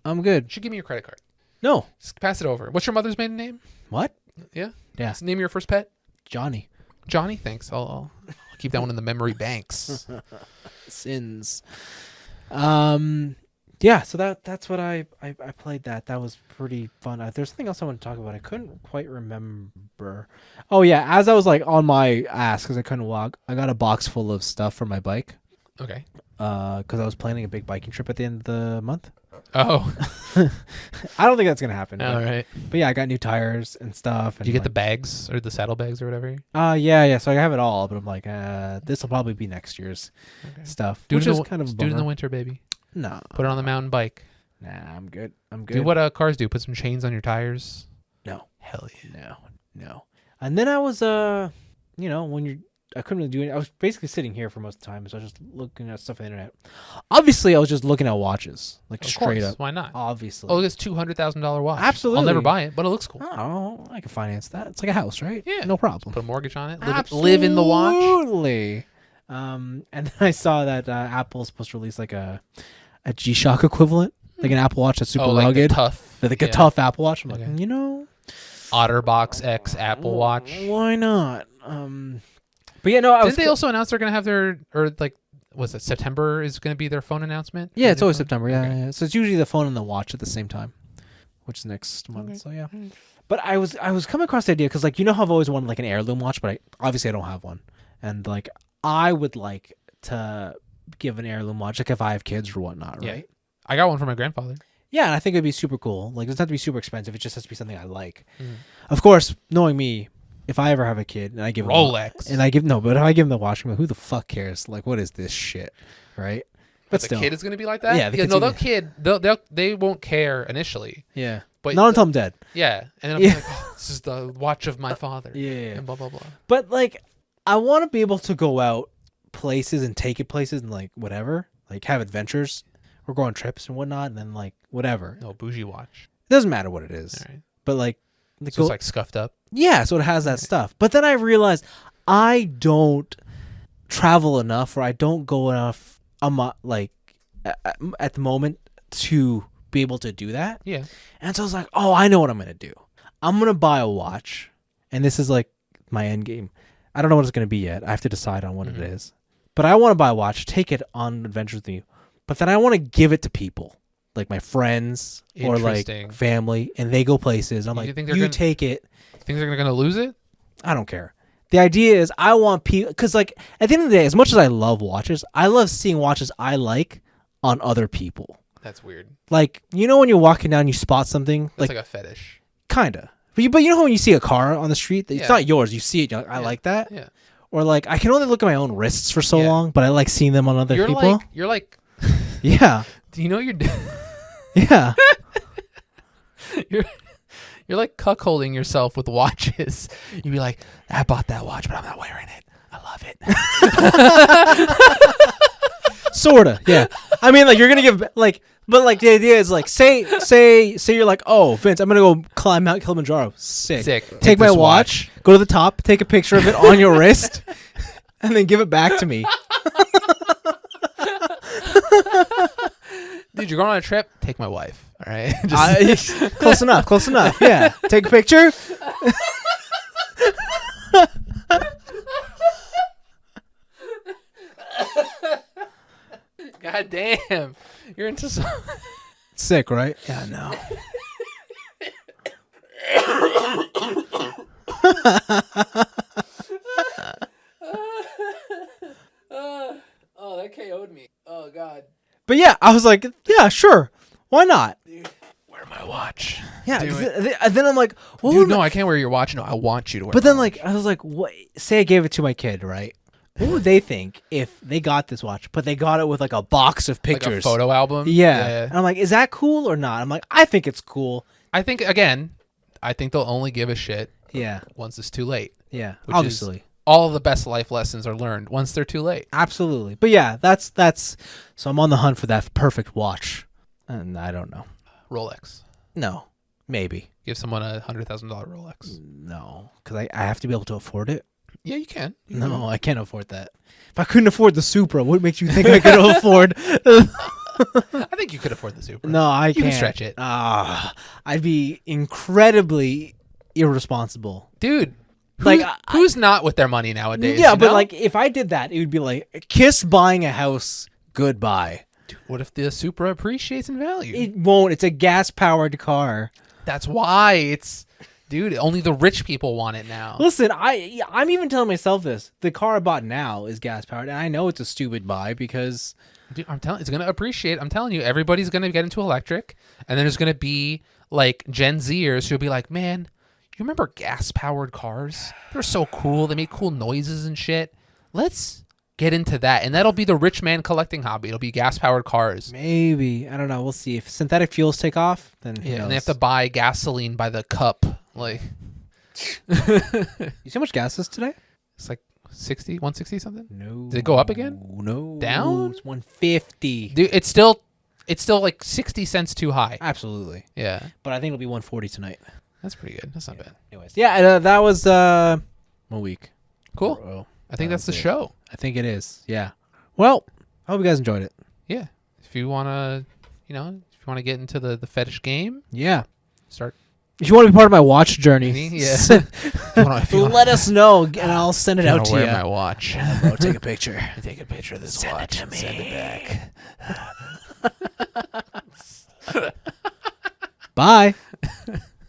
S2: You should give me your credit card.
S1: No.
S2: Just pass it over. What's your mother's maiden name?
S1: What?
S2: Yeah?
S1: Yeah.
S2: What's the name of your first pet?
S1: Johnny.
S2: Johnny? Thanks. I'll keep that one in the memory banks.
S1: Sins. Yeah, so that's what I played that. That was pretty fun. There's something else I want to talk about. I couldn't quite remember. Oh, yeah, as I was like on my ass because I couldn't walk, I got a box full of stuff for my bike.
S2: Okay.
S1: Because I was planning a big biking trip at the end of the month.
S2: Oh.
S1: I don't think that's going to happen.
S2: All right.
S1: But yeah, I got new tires and stuff. And
S2: Did you get the bags or the saddlebags or whatever?
S1: Yeah. So I have it all, but I'm like, this will probably be next year's stuff.
S2: Do
S1: which
S2: it
S1: is kind of a
S2: do it in
S1: bummer.
S2: the winter, baby.
S1: No.
S2: Put it on the mountain bike.
S1: Nah, I'm good.
S2: Do what cars do. Put some chains on your tires.
S1: No.
S2: Hell yeah.
S1: No. And then I was, when really do it. I was basically sitting here for most of the time, so I was just looking at stuff on the internet. Obviously, I was just looking at watches, like
S2: Of
S1: straight
S2: course,
S1: up.
S2: why not?
S1: Obviously.
S2: Oh, this $200,000 watch.
S1: Absolutely.
S2: I'll never buy it, but it looks cool.
S1: Oh, I can finance that. It's like a house, right?
S2: Yeah.
S1: No problem.
S2: Put a mortgage on it. Live in the watch.
S1: Absolutely. And then I saw that Apple's supposed to release like a G-Shock equivalent, like an Apple Watch that's super
S2: like
S1: rugged,
S2: the tough,
S1: like a tough Apple Watch. I'm
S2: Okay.
S1: like,
S2: OtterBox X Apple Watch.
S1: why not? But yeah, no,
S2: Didn't they also announce they're gonna have was it September is gonna be their phone announcement?
S1: Yeah, it's always September. Yeah,
S2: Okay.
S1: yeah. So it's usually the phone and the watch at the same time, which is next month.
S2: Okay.
S1: So yeah. But I was coming across the idea because like how I've always wanted like an heirloom watch, but obviously I don't have one, and like I would like to give an heirloom watch like if I have kids or whatnot,
S2: Yeah.
S1: right?
S2: I got one for my grandfather.
S1: Yeah, and I think it'd be super cool. Like it doesn't have to be super expensive. It just has to be something I like.
S2: Mm.
S1: Of course, knowing me, if I ever have a kid and I give
S2: Rolex.
S1: but if I give him the watch, I'm like, who the fuck cares? Like, what is this shit, right? But
S2: the
S1: still,
S2: kid is gonna be like that.
S1: Yeah, the kid's
S2: no,
S1: gonna
S2: they won't care initially.
S1: yeah,
S2: But
S1: not until I'm dead.
S2: yeah, and then I'll be like, oh, this is the watch of my father.
S1: Yeah.
S2: And blah blah blah.
S1: But like, I want to be able to go out places and take it places and like whatever, like have adventures or go on trips and whatnot, and then like whatever.
S2: No bougie watch.
S1: It doesn't matter what it is,
S2: All right.
S1: but like,
S2: So it's like scuffed up.
S1: yeah, so it has that stuff. But then I realized I don't travel enough, or I don't go enough. Like at the moment to be able to do that.
S2: Yeah.
S1: And so I was like, oh, I know what I'm gonna do. I'm gonna buy a watch, and this is like my end game. I don't know what it's gonna be yet. I have to decide on what it is. But I want to buy a watch, take it on adventures with me, but then I want to give it to people, like my friends or like family, and they go places. I'm like, you take it.
S2: Think they're gonna lose it?
S1: I don't care. The idea is I want people, because like at the end of the day, as much as I love watches, I love seeing watches I like on other people.
S2: That's weird.
S1: Like, when you're walking down, you spot something.
S2: That's like a fetish.
S1: Kinda. But you know how when you see a car on the street, it's
S2: Yeah.
S1: not yours. You see it, you're like, I like that.
S2: Yeah.
S1: Or like, I can only look at my own wrists for so
S2: Yeah.
S1: long, but I like seeing them on other people.
S2: You're like.
S1: Yeah.
S2: Do you know you're?
S1: Yeah.
S2: You're like cuckolding yourself with watches. You'd be like, I bought that watch, but I'm not wearing it. I love it.
S1: Sorta. Yeah. I mean, like you're gonna give like, but like the idea is like, say you're like, oh, Vince, I'm gonna go climb Mount Kilimanjaro. Sick. Take my
S2: this
S1: watch, go to the top, take a picture of it on your wrist, and then give it back to me.
S2: Dude, you're going on a trip. Take my wife. All right.
S1: Close enough. Close enough. Yeah. Take a picture.
S2: God damn. You're into some.
S1: Sick, right? Yeah, no.
S2: Oh, that KO'd me. Oh, God.
S1: But yeah, I was like, yeah, sure. Why not?
S2: Dude, wear my watch.
S1: Yeah.
S2: Do
S1: Then I'm like, what
S2: Dude,
S1: would
S2: no, I can't wear your watch. No, I want you to wear
S1: But
S2: my
S1: then,
S2: watch.
S1: like, I was like, what? Say I gave it to my kid, right? What would they think if they got this watch, but they got it with like a box of pictures,
S2: like a photo album?
S1: Yeah. And I'm like, is that cool or not? I'm like, I think it's cool.
S2: I think they'll only give a shit
S1: Yeah.
S2: once it's too late.
S1: Yeah.
S2: Which
S1: Obviously.
S2: is all of the best life lessons are learned once they're too late.
S1: Absolutely. But yeah, that's so I'm on the hunt for that perfect watch. And I don't know.
S2: Rolex.
S1: No. Maybe.
S2: Give someone a $100,000 Rolex.
S1: No. Because I have to be able to afford it.
S2: Yeah, you can.
S1: No, I can't afford that. If I couldn't afford the Supra, what makes you think I could afford?
S2: I think you could afford the Supra.
S1: No, I
S2: You
S1: can't.
S2: can stretch it.
S1: I'd be incredibly irresponsible.
S2: Dude,
S1: Like,
S2: who's not with their money nowadays?
S1: Yeah,
S2: you
S1: but
S2: know?
S1: like if I did that, it would be like Kiss buying a house. Goodbye.
S2: Dude, what if the Supra appreciates in value?
S1: It won't. It's a gas-powered car.
S2: That's why it's... Dude, only the rich people want it now.
S1: Listen, I'm even telling myself this. The car I bought now is gas-powered, and I know it's a stupid buy because...
S2: Dude, I'm telling, it's gonna appreciate. I'm telling you, everybody's gonna get into electric, and then there's gonna be like Gen Zers who'll be like, "Man, you remember gas-powered cars? They're so cool. They make cool noises and shit. Let's get into that." And that'll be the rich man collecting hobby. It'll be gas-powered cars.
S1: Maybe. I don't know. We'll see. If synthetic fuels take off, then who knows?
S2: And they have to buy gasoline by the cup. Like,
S1: You see how much gas is today?
S2: it's like 60, 160 something?
S1: No.
S2: Did it go up again?
S1: No.
S2: Down?
S1: It's 150.
S2: Dude, it's still like 60 cents too high.
S1: Absolutely.
S2: Yeah.
S1: But I think it'll be 140 tonight.
S2: That's pretty good. That's not bad.
S1: Anyways, yeah, that was my week.
S2: Cool.
S1: Oh,
S2: I think that's the show.
S1: I think it is. Yeah. Well, I hope you guys enjoyed it.
S2: Yeah. If you want to, get into the fetish game,
S1: Yeah.
S2: start.
S1: If you want to be part of my watch journey,
S2: Yeah.
S1: let us know, and I'll send it out to
S2: wear
S1: you.
S2: my watch.
S1: Yeah, bro, take a picture.
S2: Take a picture of this
S1: Send
S2: watch.
S1: it to me.
S2: Send it back.
S1: Bye.